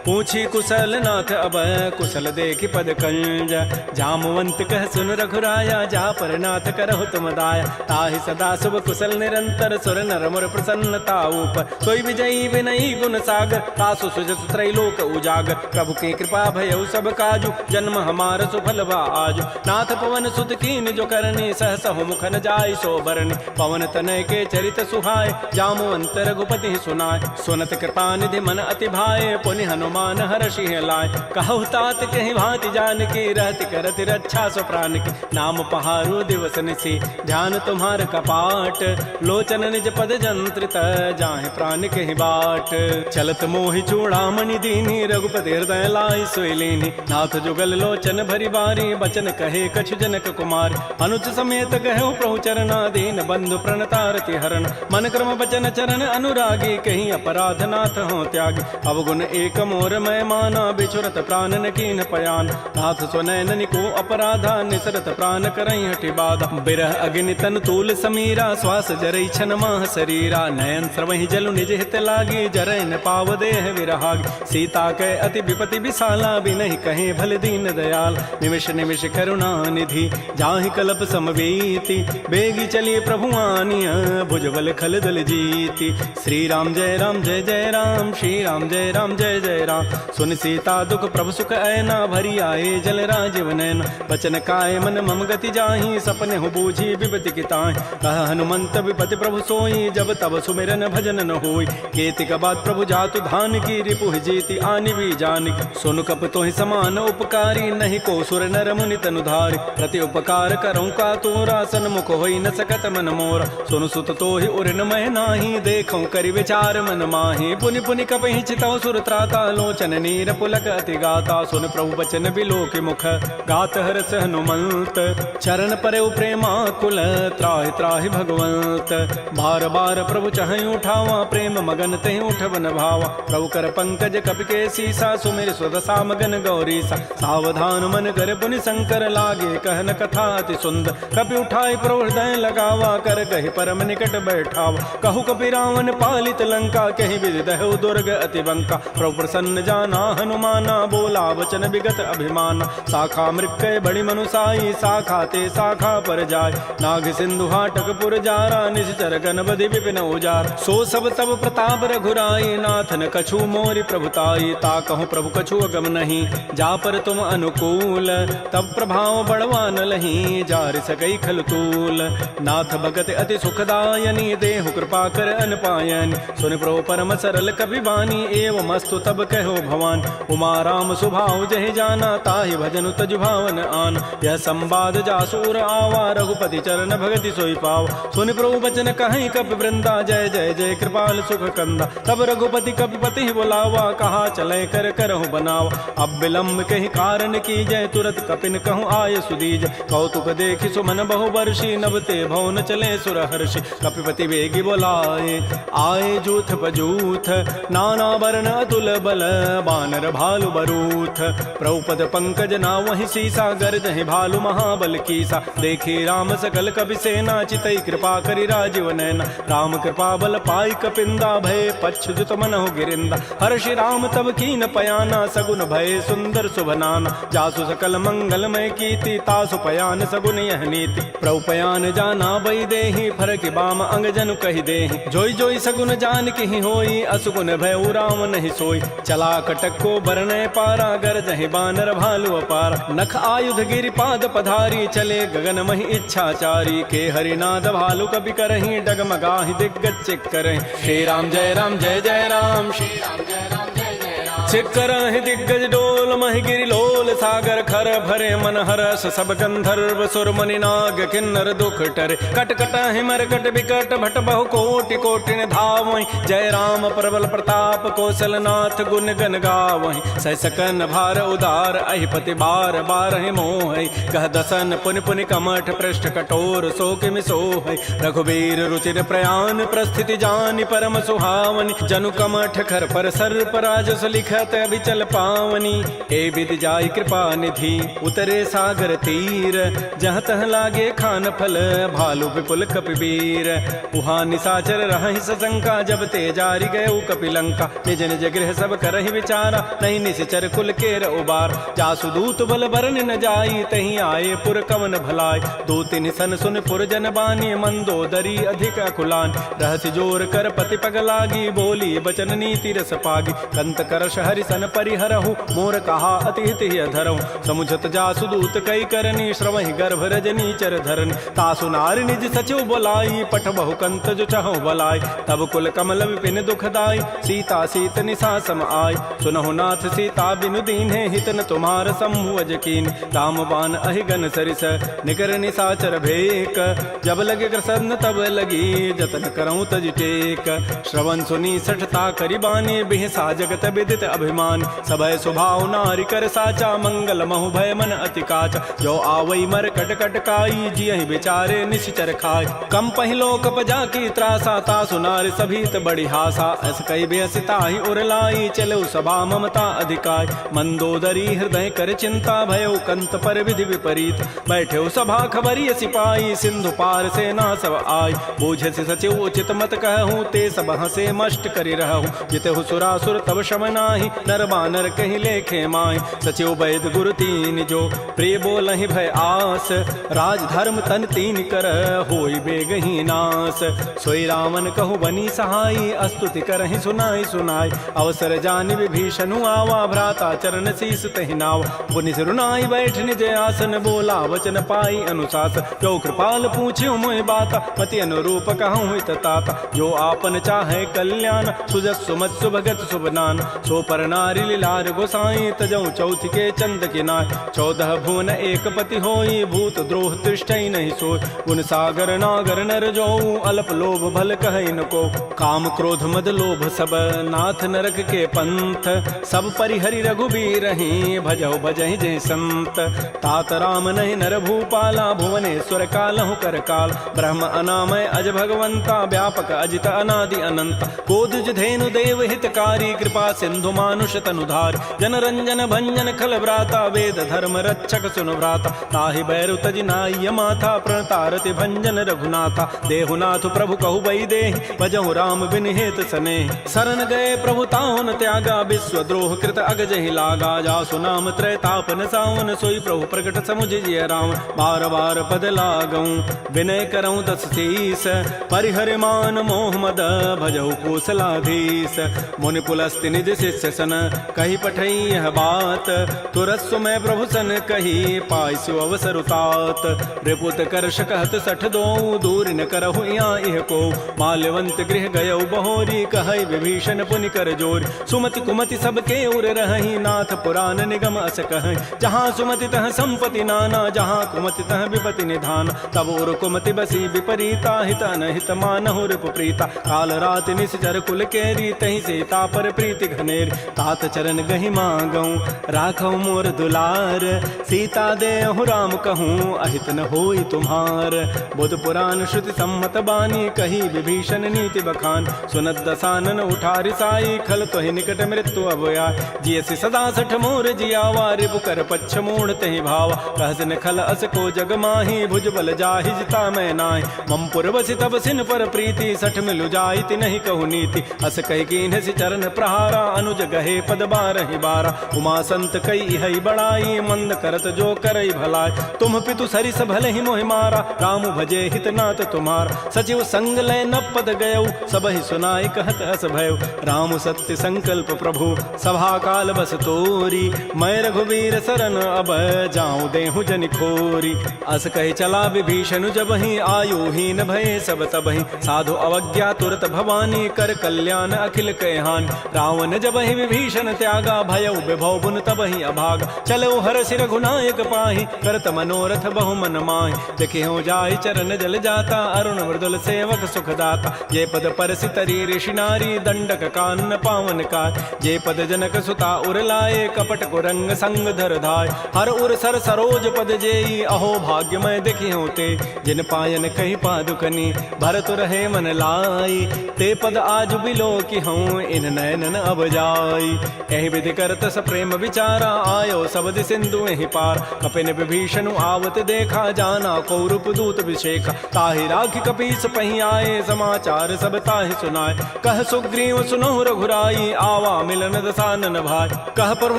पूछी कुशल नाथ अब, कुशल देखी पद कंज। जामवंत कह सुन रघुराया, जा पर नाथ करहु तुम दाया। ताहि सदा शुभ कुशल निरंतर, सुर नर मुर प्रसन्नता ऊपर। सोई विजयी विनयी गुण सागर, तासु सुजस त्रैलोक उजागर। प्रभु की कृपा भयउ सब काजु, जन्म हमार सुफल बा आजु। नाथ पवन सुत कीन जो करनी, सहसहु मुखन जाय सो बरनी। पवन तनय के चरित सुहाय, जामवंत रघुपति सुनाय। सुनत कृपा निधि मन अति भाए, पुनि हनुमान हर्षि लाय। कहु तात कहि भांति जानकी, रहति करति रक्षा सो प्राण की। नाम पहारो दिवस निसी, ध्यान तुम्हार कपाट। लोचन निज पद जंत्रित, जाहि प्राण कहि बाट। चलत मोहि चूड़ामणि दीनी, रघुपति हृदय लाई सोई लीनी। नाथ जुगल लोचन भरी बारी, बचन कहे कछु जनक कुमार। अनुज समेत गहु प्रभु चरना, दीन बंधु प्रणतारति हरण। मन क्रम बचन चरण अनुरागी, कहीं अपराध नाथ हो त्यागी। अवगुण एक मोर मैं माना, बिछुरत प्राण न कीन पयान। नाथ सुनैन निको अपराधा, निसरत प्राण करई हटि बाधा। बिरह अग्नि तन तूल समीरा, श्वास जरई छन माह शरीरा। नयन स्रवहि जलु निज हित लागी, जरै न पाव देह विरहागी। सीता कै अति विपति विशाला, बिनहि कहे भल दीन दयाल। निमिष निमिष करुणा निधि, जाहि कलप समवेति। बेगी चलिए प्रभु आनिया, भुजबल खल दल जीति। श्री राम जय राम जय जय राम, श्री राम जय राम जय जय राम। सुन सीता दुख प्रभु सुख ऐना, भरी आए जल राजीव नैना। बचन काय मन मम गति जाहि, सपने हो बूझी विपति की ताहि। कह हनुमंत विपति प्रभु सोई, जब तब सुमिरन भजन न होई। केतिक बाद प्रभु जातु धान की, रिपुहि जीति आनि भी जानिक। सुन कप तोहि समान उपकारी, नहीं को सुर नर मुनि तनुधारि। प्रति उपकार करऊँ का तोरा, सन्मुख होई न सकत मन मोरा। सुन सुत तोहि उरन मह नाही, देखऊँ करि विचार मन माहि। पुनि पुनि कपहि चितौ सुर त्राता, लोचन नीर पुलक अति गाता। सुन प्रभु बचन बिलोक मुख, गात हरस हनुमंत। चरण परउ प्रेमाकुल, त्राहि त्राहि भगवंत। बार बार प्रभु चहई उठावा, प्रेम मगन तेहि उठवन भावा। प्रभु कर पंकज कपि के सीसा, सुमिर सुदशा मगन गौरीसा। सावधान मन कर पुनि शंकर, लागे कहन कथा अति सुंदर। कपि उठाई प्रभु हृदय लगावा, कर कहि परम निकट बैठावा। कहु कपि रावण पालित लंका, कहि विदहु दुर्ग अति बंका। प्रभु प्रसन्न जाना हनुमाना, बोला वचन विगत अभिमाना। शाखा मृक्कय बड़ी मनुसाई, शाखा ते शाखा पर जाय। नाग सिंधु हाटक पुर जारा, निश्चर गणपति विपिन उजार। सो सब तब प्रताप रघुराई, नाथन कछु मोरि प्रभुताई। ता कहूँ प्रभु कछु अगम नहीं, जा पर तुम अनुकूल। तब प्रभाव बड़वान लही, जार सकई खल तूल। नाथ भगत अति सुखदायनी, देहु कृपा कर अनपायनी। सुन प्रभु परम सरल कवि वाणी, एवं अस्तु तब कहो भवान। उमा राम सुभाव जहि जाना, ताहि भजनु तजु भावन आन। यह संवाद जासूर आवा, रघुपति चरण भगति सोई पाव। सुन प्रभु बचन कहीं कपि वृंदा, जय जय जय कृपाल सुख कंदा। तब रघुपति कपिपति बुलावा, कहा चले कर करहु बनावा। अब विलम्ब कहीं कारण की जय, तुरत कपिन कहूँ आय सुदीज। कौतुक देखि सुमन बहु वर्षी, नभते भवन चले सुर हर्षि। कपिपति वेगी बोलाए, आए जूथ पजूथ। नाना वर्ण अतुल बल, बानर भालु बरूथ। प्रभुपद पंकज नावहि सीसा, गर्जहि भालु महाबल कीसा। देखी राम सकल कपि सेना, चितई कृपा करि राजीव नैना। राम कृपा बल पाई कपिंदा, भय पच्छुत मनहु गिरिंदा। हर्षि राम तब कीन पयाना, सगुन भय सुंदर शुभनाना। जासु सकल मंगलमय कीर्ति, तासु पयान सगुन यह नीति। प्रभु पयान जाना बई देहि, फरकि बाम अंग जनु कहि देहि। जोई जोई सगुन जान की होई, असुगुन भय राम नहीं सोई। चला कटक को बरनय पारा, गरजहि बानर भालु अपार। नख आयुध गिरि पाद पधारी, चले गगन महि इच्छाचारी। के हरिनाद भालु कपि करहि, डगमगाहि दिग्गज चिक करहि। श्री राम जय जय राम, श्री राम जय राम जय जय राम। सिकर दिग्गज डोल महि गिरि लोल सागर खर भरे मन हरस सब गंधर्व सुर मुनि नाग किन्नर दुख टरे कट कट हिमर कट विकट भट बहु कोटि कोटि धावहि जय राम प्रबल प्रताप कौशलनाथ गुण गन गावहि सह सकन भार उदार अहिपति बार बार मोह कह दसन पुनि पुनि कमठ पृष्ठ कठोर शोक मिसोह रघुबीर रुचिर प्रयाण प्रस्थिति जानि परम सुहावनि जनु कमठ खर पर सर्प राजस लिखत अभिचल पावनी ए विधि जाय कृपा निधि उतरे सागर तीर जहाँ तह लागे खान फल भालु विपुल कपिवीर उहाँ निशाचर रहि सशंका जब ते जारी गए कपिलंका निज निज गृह सब करहि विचारा नहीं निश्चर कुल केर उबार जासु दूत बल बरन न जाई तहीं आए पुर कवन भलाय दो तिन सन सुन पुर जन बानी मंदोदरी अधिक अकुलान रहस्य जोर कर पति पग लागी बोली बचन नीति रस पागी कंत करश हरि सन परिहरहु मोर कहा अति हित धरहु समुझत जासु दूत कई करनी श्रवहि गर्भ रजनी चर धरनी तासु नारी निज सचिव बोलाई पठ बहु कंत जो चाहो बलाई तब कुल कमल विपिन दुखदाई सीता सीत निशा सम आय सुनहु नाथ सीता बिनु दीन्हे हित न तुम्हार समूह अजकीन राम बान अहिगन सरिस निकर निशाचर भेक जब लगे कृष्ण तब लगी जतन करऊं तज टेक श्रवण सुनी सठता करिबानी बिहसा जगत विदित अभिमान सबय स्वभाव नारी कर साचा मंगल महु भय मन अति काचा जो आवई मर कट कट काई जियहि बेचारे निश्चर खाय कम पहिलो कप जाकी त्रासा तासु नारी सभीत बड़ी हासा अस कई बेसिता ही उरलाई चलो सभा ममता अधिकाय मंदोदरी हृदय कर चिंता भयो कंत पर विधि विपरीत बैठे सभा खबरी सिपाही सिंधु पार से ना सब आय बूझ से सचिव उचित मत कहूँ ते सब हसे मष्ट करि रहूँ जितहु सुरासुर तब शम नाही नर बानर कहीं लेखे माय सचिव वैद गुरु तीन जो प्रिय बोलहि भय आस राज धर्म तन तीन कर होई बेगही नास सोई रावण कहु बनी सहाई अस्तुति करहि सुनाई सुनाई अवसर जानि विभीषणु आवा भ्राता चरण शीस तहि नाव पुनि सिरुनाई बैठ निज आसन बोला वचन पाई अनुशासन जो कृपाल पूछ्यो मोहि बाता पति अनुरूप कहूँ हित ताता जो आपन चाहे कल्याण सुजस सुमत सुभगत सुबनान सो पर नारी लीलार गोसाई तजऊ चौथ के चंद के नाय 14 भुवन एक पति होई भूत द्रोह तृष्टि नहीं सोय गुण सागर नागर नर जो अल्प लोभ भल कहै न को काम क्रोध मद लोभ सब नाथ नरक के पंथ सब परिहरि रघुबीर ही भजौ भजहि जय संत तात राम नहीं नर भूपाला भुवनेश्वर कालहु कर काल ब्रह्म अनामय अज भगवंता व्यापक अजित अनादि अनंत कोदुज धेनु देव हितकारी कृपा सिंधु मानुष तनुधार जन रंजन भंजन खल व्राता वेद धर्म रक्षक सुन व्राता ताहि बैरु तजि नाय माथा प्रणतारति भंजन रघुनाथा देहुनाथ प्रभु कहु बई दे भजहु राम बिन हेत सने शरण गए प्रभु ताहुन त्यागा विश्व द्रोह कृत अगजहि लागा जासु नाम त्रैतापन सावन सोई प्रभु प्रकट समुझ जिय राम बार बार पद लागऊं विनय करऊं दस शीस परिहर मान मोह मद भजहु कौशलाधीश मुनि पुलस्ति निज शिष्य सन कही पठई यह बात तुरस्व में प्रभु सन कही पाइसु अवसर उतात रिपुत करश कहत सठ दो दूर न करहु इह को माल्यवंत गृह गयौ बहोरी कहई विभीषण पुनि कर जोर सुमति कुमति सबके उर रही नाथ पुराण निगम अस कहई जहाँ सुमति तह संपत्ति नाना जहाँ कुमति तह विपति निधान तब उर कुमति बसी विपरीता हित अनहित मानहु रिपु प्रीता काल रात निश्चर कुल केरी तही सीता पर प्रीति घनेर तात चरण गहि मांगऊं राखौ मोर दुलार सीता देहु राम कहूँ अहित न होई तुम्हार बुध पुराण श्रुति सम्मत बानी कही विभीषण नीति बखान सुनत दसानन उठारि साई खल तोहि निकट मृत्यु अभया जियसि सदा सठ मोर जियावा रिपु कर पच्छ मूढ़ तहि भावा कहसन खल अस को जग माही भुज बल जाहि जिता मैं नाहि मम पुर बसि तब सिन पर प्रीति सठ मिलु जाइति नहीं कहु नीति अस कहि कीन्ह सि चरण प्रहारा अनुज गहे पद बारहि बारा उमा संत कई हई बड़ाई मंद करत जो करई भलाई तुम पितु सरिस भले ही मोहि मारा राम भजे हितनाथ तुम्हार सचिव संग लय न पद गयौ सबहि सुनाई कहत अस भयउ राम सत्य संकल्प प्रभु सभा काल बस तोरी मैं रघुवीर शरण अब जाऊं देहु जनि खोरी अस कहि चला विभीषण जबहि आयु हीन भय सब तबहि साधु अवज्ञा तुरत भवानी कर कल्याण अखिल कहहान रावण जबहि विभीषण त्यागा, भयउ विभव बुन तबहि अभागा। चलो हरषि रघुनायक पाहि, करत मनोरथ बहु मन माहि। देखियो जाहि चरण जल जाता, अरुण मृदुल सेवक सुखदाता। जे पद परसि तरी ऋषि नारी, दंडक कानन पावन काय। जे पद जनक सुता उर लाए, कपट कुरंग संग धर धाय। हर उर सर सरोज पद जेई, अहो भाग्यमय देखियो ते। जिन पायन कही पादुकनी, भरत रहे मन लाई। ते पद आज बिलो की हूँ, इन नयनन अब जाई। एहि विधि करत स प्रेम विचारा, आयो सबद सिंधु एहि पार। कपिन विभीषण आवत देखा, जाना कौरव दूत विशेखा। ताहि राखि कपीस पहि आए, समाचार सब ताहि सुनाए। कह सुग्रीव सुनहु रघुराई, आवा मिलन दसानन भाई। कह प्रभु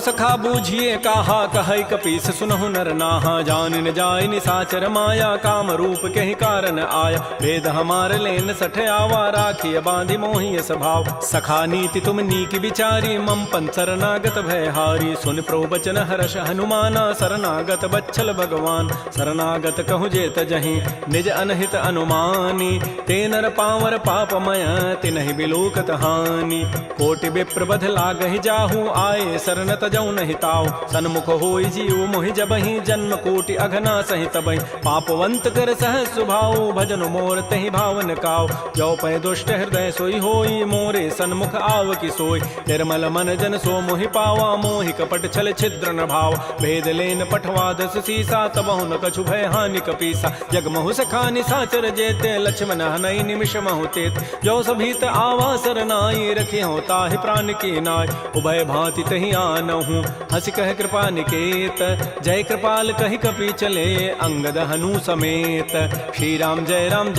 सखा बूझिए काहा, कहै कपीस सुनहु नर नाहा। जान न जाय निसाचर माया, काम रूप कहि कारण आया। भेद हमार लेन सठ आवा, राखिय बांधि मोहि स्वभाव। सखा नीति तुम नीक विचारी, मम पन शरणागत भयहारी। सुन प्रभु बचन हर्ष हनुमाना, शरणागत बच्छल भगवान। शरणागत कहु जेत जहीं, निज अनहित अनुमानी। ते नर पावर पापमय, तिनहि बिलोकत हानि। कोटि विप्र बध लागहि जाहु, आए शरण तजौ नहि ताऊ। सन्मुख होई जीव मोहि जबहि, जन्म कोटि अघना सहि तबहि। पापवंत कर सहज सुभाऊ, भजन मोर तहि भावन काऊ। जो पै दुष्ट हृदय सोई होई, मोरे सन्मुख आव की सोई। निर्मल मन जन सो मोहि पावा, मोहि कपट छल छिद्र न भाव। भेद लेन पठवा दस सीसा, तबहु न कछु भय हानि कपीसा। जग महु सखा निसाचर जेते, लक्ष्मण हनई निमिष महु तेत। जो सभीत आवा सरनाई, रखी हो ताहि प्राण की नाय। उभय भांति तहि आनहु, हंस कह कृपा निकेत। जय कृपाल कहि कपि चले, अंगद हनु समेत। श्री राम जय राम,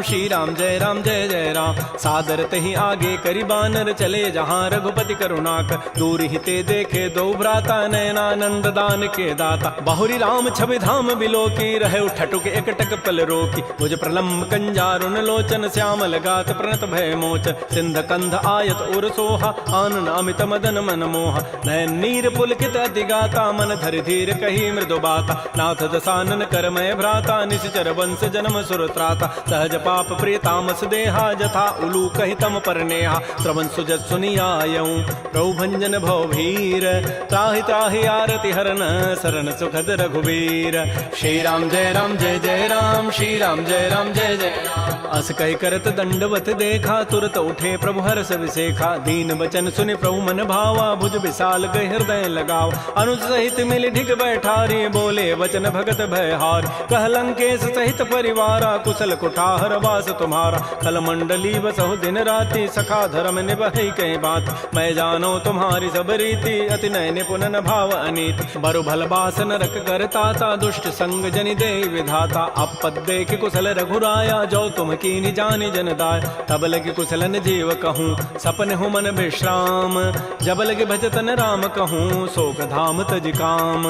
श्री राम जय जय राम। सादर तहि आगे करि बानर चले, जहाँ रघुपति करुणाकर। दूर हिते देखे दो भ्राता, नयनानंद दान के दाता। बहुरी राम छवि धाम बिलो की, रहे ठटुक एकटक पल रोकी। भुज प्रलम्ब कंजारुन लोचन, श्यामल गात प्रणत भय मोचन। सिंध कंध आयत उर सोहा, आनन अमित मदन मन मोहा। नयन नीर पुलकित अति गाता, मन धरि धीर कही मृदु बाता। नाथ दसानन करमय भ्राता, निश्चर वंश जन्म सुर त्राता। सहज पाप प्रिय तामस देहा, जथा उलू कहि तम पर नेहा। श्रवण सुजत सुनियायऊं, प्रभु भंजन भव भीर। त्राहि त्राहि आरति हरन, शरण सुखद रघुवीर। श्री राम जय राम, श्री राम जय जय राम। अस कहि करत दंडवत देखा, तुरत उठे प्रभु हर्ष विसेखा। दीन बचन सुनि प्रभु मन भावा, भुज विशाल गहि हृदय लगाव। अनुज सहित मिल ढिग बैठारी, बोले वचन भगत भयहार। कह लंकेश सहित परिवारा, कुशल कुठार वास तुम्हारा। कल मंडली बसहु दिन राति, सखा धर्म निभहि कहीं बात। मैं जानो तुम्हारी सब रीति, अति नय निपुण न भाव अनीति। बरु भल बास नरक करताता, दुष्ट संग जनि दे विधाता। अपद देख कुशल रघुराया, जो तुम कीनि जानि जन दाय। तब लगे कुशलन जीव कहूँ, सपन हो मन विश्राम। जब लगे भजतन राम कहूँ, शोक धाम तज काम।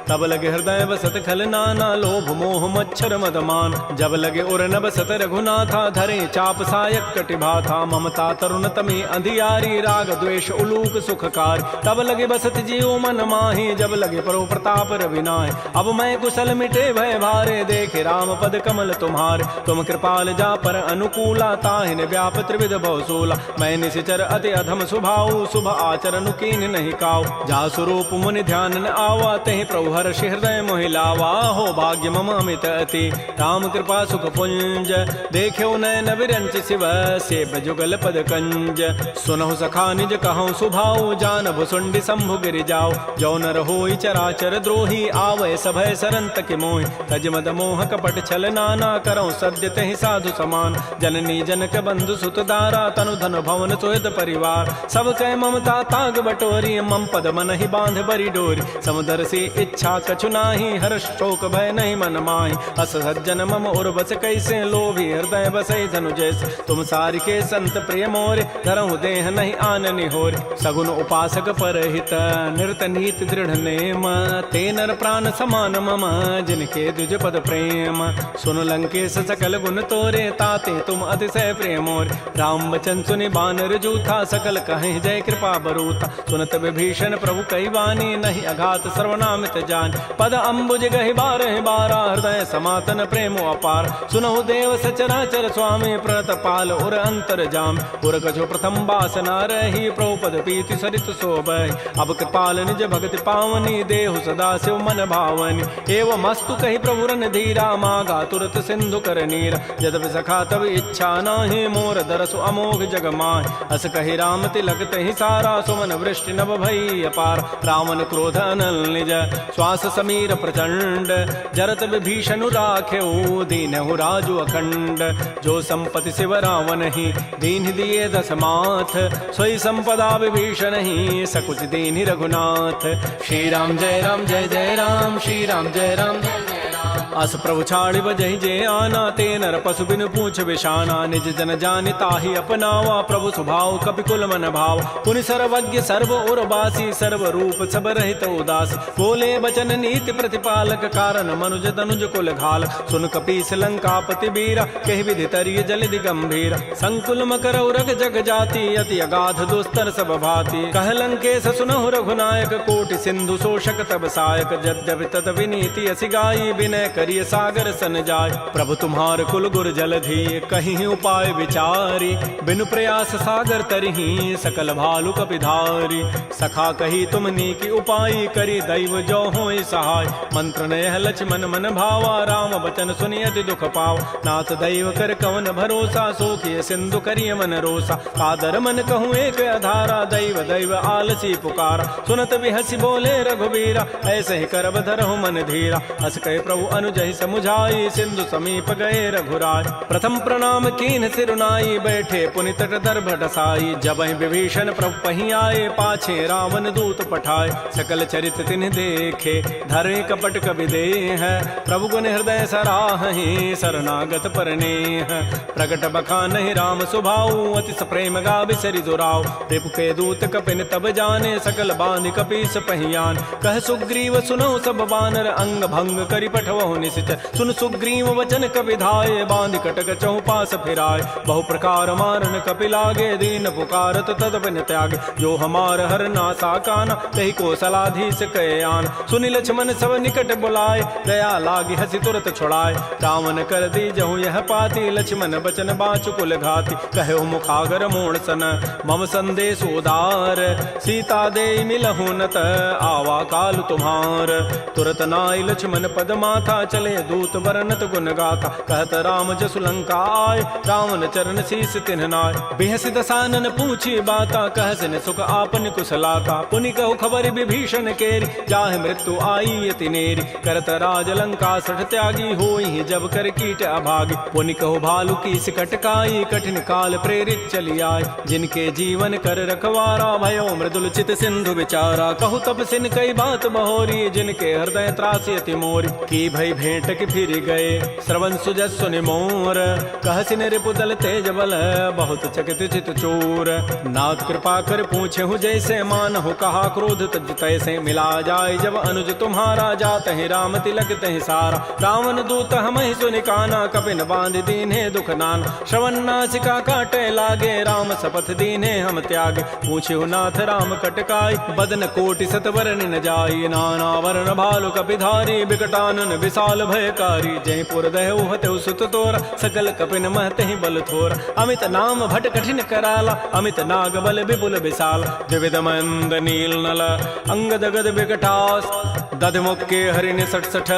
तब लगे हृदय बसत खल नाना, लोभ मोह मच्छर मदमान। जब लगे उर न बसत रघुनाथा, धरे चाप सायक कटिभाथा। ममता तरुण तमी अंधियारी, राग द्वेष उलूक सुखकारी। तब लगे बसत जीव मन माही, जब लगे परो प्रताप रविनाय। अब मैं कुशल मिटे भय भारे, देखे राम पद कमल तुम्हारे। तुम कृपाल जा पर अनुकूला, ताहिन व्याप त्रिविध भव सोला। मैं निशिचर अति अधम स्वभाव, शुभ आचरण कीन नहीं काऊ। जा स्वरूप मुनि ध्यान न आवा, तहि प्रभु हर्ष हृदय मोहि लावा। हो भाग्य मम अमित अति, राम कृपा सुख पुंज। देख्यो नयन विरंच शिव, सेव जुगल पद कंज। सुनहु सखा निज कहूँ सुभाऊ, जान भुसुंडी शंभु गिरि जाओ। जो नर होई चराचर द्रोही, आवै सभय सरन तकि मोहि। तज मद मोह कपट छल नाना, करऊँ सद्य तहि साधु समान। जननी जनक बंधु सुत दारा, तनु धन भवन सुहृद परिवार। सब कह ममता ताग बटोरी, मम पद मन ही बांध बरी डोरी। समुदर से इच्छा कछु नाही, हर्ष शोक भय नहीं मन माही। अस सज्जन मम उर बस कैसे, लोभी हृदय बसै धनु जैसे। तुम सारि के संत प्रिय मोरे, धरहु देह नहीं आननि होरे। सगुन उपासक परहित, निरत नीति दृढ़ नेम। ते नर प्राण समान मम, जिनके द्विज पद प्रेम। सुन लंकेश सकल गुण तोरे, ताते तुम अतिशय प्रिय मोरे। राम वचन सुनि बानर जूथा, सकल कहीं जय कृपा बरूथा। सुनत विभीषण प्रभु कई वाणी, नहीं अघात सर्वनामित जान। पद अम्बुज गहि बारहि बारा, हृदय समातन प्रेम अपार। सुनहु देव सचराचर स्वामी, प्रणत पाल उर अंतर जाम। उर कछु प्रथम बासना रही, प्रभु पद पीति सरित शोभै। अब कृपाल निज भगति पावनी देहु सदा शिव मन भावनी। एवं मस्तु कही प्रभु रन धीरा मागा तुरत सिंधु कर नीर। यद्यपि सखा तब इच्छा नाही मोर दरसु अमोघ जग माहि। अस कही राम तिलक तहि सारा सुमन वृष्टि नभ भई अपार। रावण क्रोध अनल निज श्वास समीर प्रचंड। जरत विभीषण राखेऊ दीनहु राजु अखंड। जो संपत्ति शिव रावण ही दीन दिए दस माथ। सोई संपदा विभीषण ही सकुच दीन रघुनाथ। श्री राम जय राम जय जय राम। श्री राम जय राम जय जय राम। अस प्रभु छाड़ि बजहि जे आना। ते नर पशु बिनु पूछ बिशाना। निज जन जानि ताहि अपनावा। प्रभु स्वभाव कपि कुल मन भाव। पुनि सर्वज्ञ सर्व उर्वासी। सर्व रूप सब रहित उदासी। बोले बचन नीति प्रतिपालक। कारण मनुज तनुज कुल घाल। सुन कपीस लंकापति बीरा। कहि विधि तरिय जलधि गंभीर। संकुल मकर उरग जग जाति। अति अगाध दुस्तर सब भाति। कह लंकेश सुनहु रघुनायक। कोटि सिंधु शोषक तब सायक। यद्यपि तद विनीति असि गाई। विनय करिय सागर सन जाय। प्रभु तुम्हार कुल गुर जलधि। कहीं उपाय विचारी। बिनु प्रयास सागर तरही। सकल भालु कपिधारी। सखा कही तुम नीकी उपाय। करी दैव जो होय सहाय। मंत्र नयह लक्ष्मण मन भावा। राम बचन सुनियति दुख पाव। नाथ दैव कर कवन भरोसा। सोखिय सिंधु करिय मन रोसा। कादर मन कहूँ एक अधारा। दैव दैव आलसी पुकारा। सुनत बिहसी बोले रघुबीरा। ऐसे ही करब धरहु मन धीरा। हस कहे प्रभु अनुजहि समुझाई। सिंधु समीप गए रघुराय। प्रथम प्रणाम कीन सिरुनाई। बैठे पुनि तट दर्भ डसाई। जबहि विभीषण प्रभु पही आए। पाछे रावण दूत पठाए। सकल चरित तिन्ह देखे। धरे कपट कवि देह। प्रभु गुण हृदय सराहि। शरणागत परनेह। प्रगट बखानहि राम सुभाऊ। अति प्रेम गावि सरि दुराऊ। रिपु के दूत कपिन तब जाने। सकल बांधि कपीस पहियान। कह सुग्रीव सुनौ सब बानर। अंग भंग करि पठवहु निश्चर। सुन सुग्रीव वचन कपि धाये। बांधि कटक चहु पास फिराय। बहु प्रकार मारन कपि लागे। दीन पुकारत तद बिन त्यागे। जो हमार हर नासा काना। तहि को सलाधीस कहे आन। सुनि लक्ष्मण सब निकट बुलाए। दया लागी हसी तुरत छुड़ाए। रावण कर दी जहु यह पाती। लक्ष्मण बचन बाचु कुल घाती। कहो मुखागर मोण सन मम संदेश उदार। सीता दे मिलहु नत आवा काल तुम्हार। तुरत नाई लक्ष्मण पद माथा। चले दूत बरनत गुण गाथा। कहत राम जसु लंका आय। रावण चरण शीस तिन्ह नाय। बेहसी दसानन पूछी बाता। कहसिन सुख आपन कुशलाता। पुनि कहु खबर विभीषण केरी। जाहि मृत्यु आई अति नेरी। करत राज लंका सठ त्यागी। होई जब कर कीट अभागी। पुनि कहु भालु की सिकट काई। कठिन काल प्रेरित चली आय। जिनके जीवन कर रखवारा। भयो मृदुल चित सिंधु विचारा। कहु तब सिन कई बात बहोरी। जिनके हृदय त्रासी अति मोरी। की भई भेंट की फिर गए। श्रवण सुजस सुनि मोर। कहसिन रिपुदल तेज बल। बहुत चकित चित चोर। नाथ कृपा कर पूछे हूँ जैसे। मानहु कहा क्रोध तज तैसे। मिला जाय जब अनुज तुम्हारा। जात है राम तिलक तहि सारा। रावण दूत हमहि सुनि काना। कपिन बांध दीन्हे दुख नाना। श्रवण नासिका काटे लागे। राम शपथ दीन्हे हम त्यागे। पूछे नाथ राम कटकाई। बदन कोटि सत वरन न जाई। नाना वरण भालु कपिधारी। विकटानन विशाल भयकारी। जयपुर दहु हतु सुत तोरा। सकल कपिन महते बल थोरा। अमित नाम भट कठिन कराला। अमित नाग बल विपुल विशाल। द्विविध मंद नील नल अंगद गद विकटास। दध मुक्के हरिण सठ सठ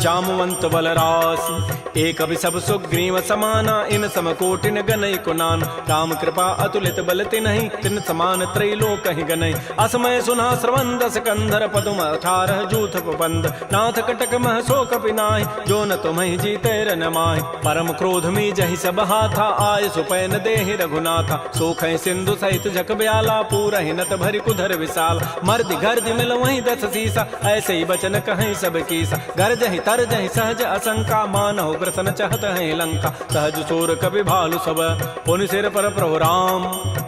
जामवंत बलरास। एक अभि सब सुग्रीव समाना। इन सम कोटिन गनई कुनान। राम कृपा अतुलित बल तिन्हि। तिन समान त्रैलोक ही गनई। असमय सुना श्रवण दस कंधर। पदुम 18 जूथ बंद। नाथ कटक मह सो कपि नाहि। जो न तुम्हि जीते रन माहि। परम क्रोध मी जहि सब हाथा। आय सुपैन देहि रघुनाथा। सोखै सिंधु सहित जग ब्याला। पूरा नत भरि कुधर विशाल। मर्दि गर्दि मिल वहीं 10 सीसा। ऐसे ही बचन कहीं सब कीसा। गरजहि तरजहि सहज असंका। मानहु ग्रसन चहत है लंका। सहज सूर कपि भालु सब। पुनि सिर पर प्रभु राम।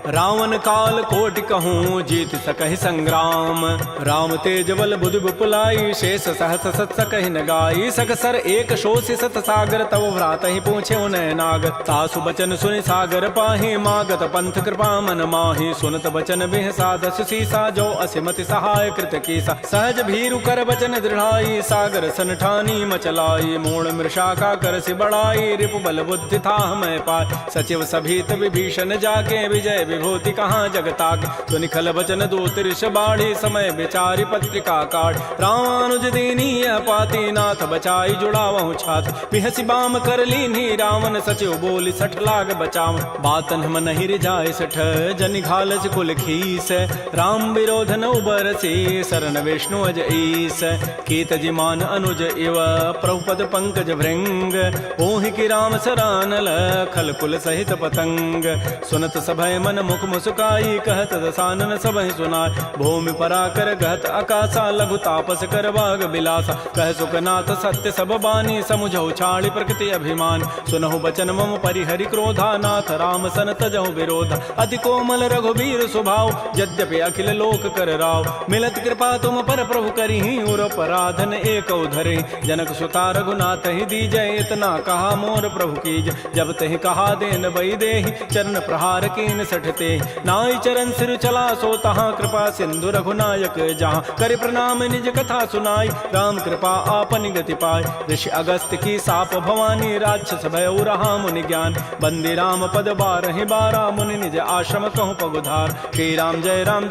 रावण काल कोटि कहूँ। जीत सकहि संग्राम। राम तेज बल बुधि विपुलाई। शेष सहस सत सकहि न गाई। सकसर एक शोषि सत सागर। तव भ्रात ही पूछे उनय नाग। तासु बचन सुनि सागर पाहि। मागत पंथ कृपा मन माहि। सुनत बचन बिह साधस सीसा। जो असिमति सहाय कृत कीसा। सहज भीरु कर बचन दृढ़ाई सागर सन ठानी मचलाई मूण मृषा का कर से बढ़ाई रिपु बल बुद्धि था मैं पाय सचिव सभीत विभीषण जाके विजय विभूति कहाँ जगताक सुनिखल बचन दो तिरष बाढ़ी समय विचारी पत्रिका काट रामानुज दीनी पाती नाथ बचाई जुड़ावहु छात बिहसी बाम कर लीनी रावण सचिव बोली सठ लाग बचाव बातन हम नहीं रिजाए सठ जनि घालस कुल खीस राम विरोध न उबर से शरण विष्णु अज ईस कीत जिमान अनुज इव प्रभुपद पंकज भृंग ओहि की राम सरानल खल कुल सहित पतंग सुनत सभय मन मुख मुस्काई कहत दसानन सबहि सुनाय भूमि पराकर गहत आकाशा लघु तापस कर बाग बिलासा कह सुखनाथ सत्य सब बानी समुझौ छाड़ी प्रकृति अभिमान सुनहु बचन मम परिहरि क्रोधा नाथ राम सन तजहु विरोध अति कोमल रघुबीर स्वभाव यद्यपि अखिल लोक कर राव मिलत कृपा तुम पर प्रभु करिहि उर पराधन एक धरे जनक सुता रघुनाथ ही दीजय इतना कहा मोर प्रभु कीज जब तहि कहा देन बई देहि चरण प्रहार कीन सठते नाई चरण सिर चला सो तहाँ कृपा सिंधु रघुनायक जहाँ कर प्रणाम निज कथा सुनाई राम कृपा आपन गति पाय ऋषि अगस्त की साप भवानी राक्षस भय रहा मुनि ज्ञान बंदी राम पद बारहि बारा मुनि निज आश्रम कहूँ पगुधार श्री राम जय राम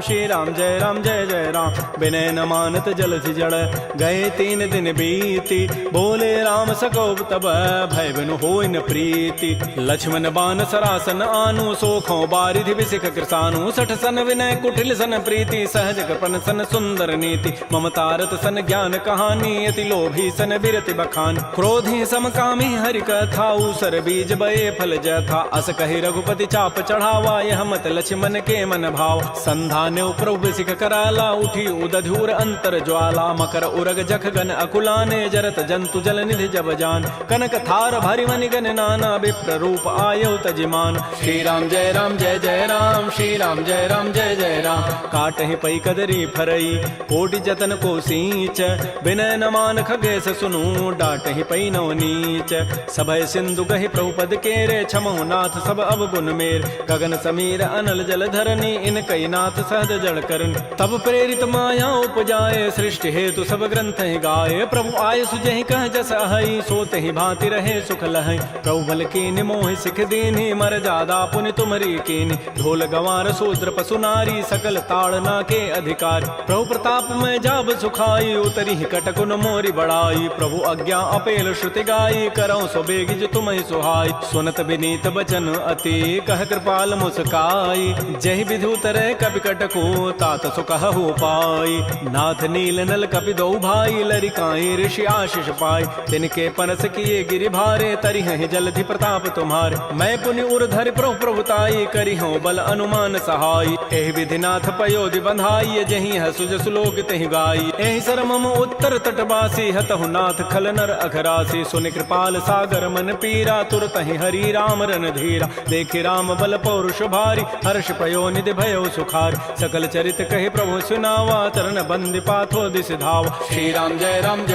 श्री राम जय जय राम विनय न मानत जलधि जड़ गए 3 दिन बीती बोले राम सकोब तब भय बिनु होय न प्रीति लक्ष्मण बान सरासन आनु सोखों बारिधि विसिख कृसानु सठ सन विनय कुटिल सन प्रीति सहज कृपन सन सुंदर नीति ममतारत सन ज्ञान कहानी अति लोभी सन बिरति बखान क्रोधी समकामी हरि कथा उसर बीज बये फल जथा अस कहि रघुपति चाप चढ़ावा यह मत लक्ष्मण के मन भाव संधान्य प्रभु सिख कराला उठी उदधूर अंतर ज्वाला मकर उरग जख गन अकुलाने जरत जंतु जल निधि जब जान कनक थार भरि मनि गन नाना विप्र रूप आयो तजिमान श्री राम जय राम श्री राम जय जय राम काटहि पई कदरी फरई कोटि जतन को सींच विनय न मान खगेश सुनु डाटहि पई नव नीच सभय सिंधु गहि प्रभुपद केरे छमो नाथ सब अवगुण मेर गगन समीर अनल जल धरनी इन कई नाथ सहज जड़ करन तब प्रेरित माया उपजाए सृष्टि हेतु सब ग्रंथ गाये प्रभु आय सुजहि कह जस अहै सोते ही भांति रहे सुख लहै प्रभु बल कीन मोहि सिख दीन्हि मर जादा पुनि तुमरी कीन ढोल गंवार शूद्र पशु नारी सकल ताड़ना के अधिकार प्रभु प्रताप में जाब सुखाई उतरी कटकुन मोरी बड़ाई प्रभु आज्ञा अपेल श्रुति गाई करौ सो बेगिज तुम्हि सुहाई सुनत विनीत बचन अति कह कृपाल मुस्काई जहि विधु तरह कपि कटको तात सुकहु पाई नाथ नील नल कपि दो भाई लरिकाई ऋषि आशीष पाई तिनके परस किए गिरि भारे तरिहि जलधि प्रताप तुम्हारे मैं पुनि उर्धरि प्रभुताई करिहु बल अनुमान सहाय एहि विधिनाथ पयोधि बंधाई जहि हसुज सुलोक तहि गाई एहि सर मम उत्तर तटवासी हतहु नाथ खल नर अघरासी सुनि कृपाल सागर मन पीरा तुरत ही हरि राम रन धीरा देखि राम बल पौरुष भारी हर्ष पयो निधि भयो सुखार सकल चरित कहि प्रभु सुनावा तरन बंदि पाथो दिस धाव श्री राम जय राम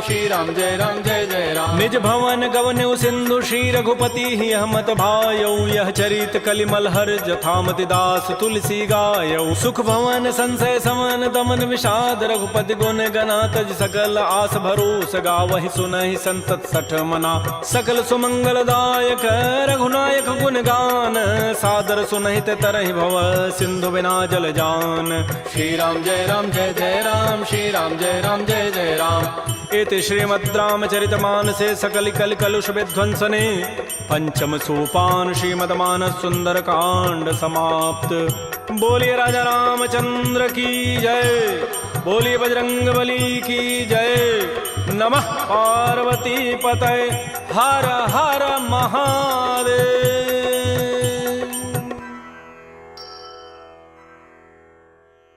श्री राम जय जय राम निज भवन गवन्यु सिंधु श्री रघुपति ही हमत भायौ यह चरित कलिमल हर जथामति दास तुलसी गायौ सुख भवन संशय समन दमन विषाद रघुपति गुण गना तज सकल आस भरोस गावहि सुनहि संतत सठ मना सकल सुमंगल दायक रघुनायक गुण गान सादर सुनहित तरहि भव सिंधु बिना जल जान श्री राम जय राम श्री राम जय जय राम इति श्रीमद् रामचरितमानसे सकल कल कलुष विध्वंसने पंचम सोपान श्रीमद्मानस सुंदर कांड समाप्त। बोलिए राजा रामचंद्र की जय, बोलिए बजरंग बली की जय। नमः पार्वती पतये, हर हर महादेव।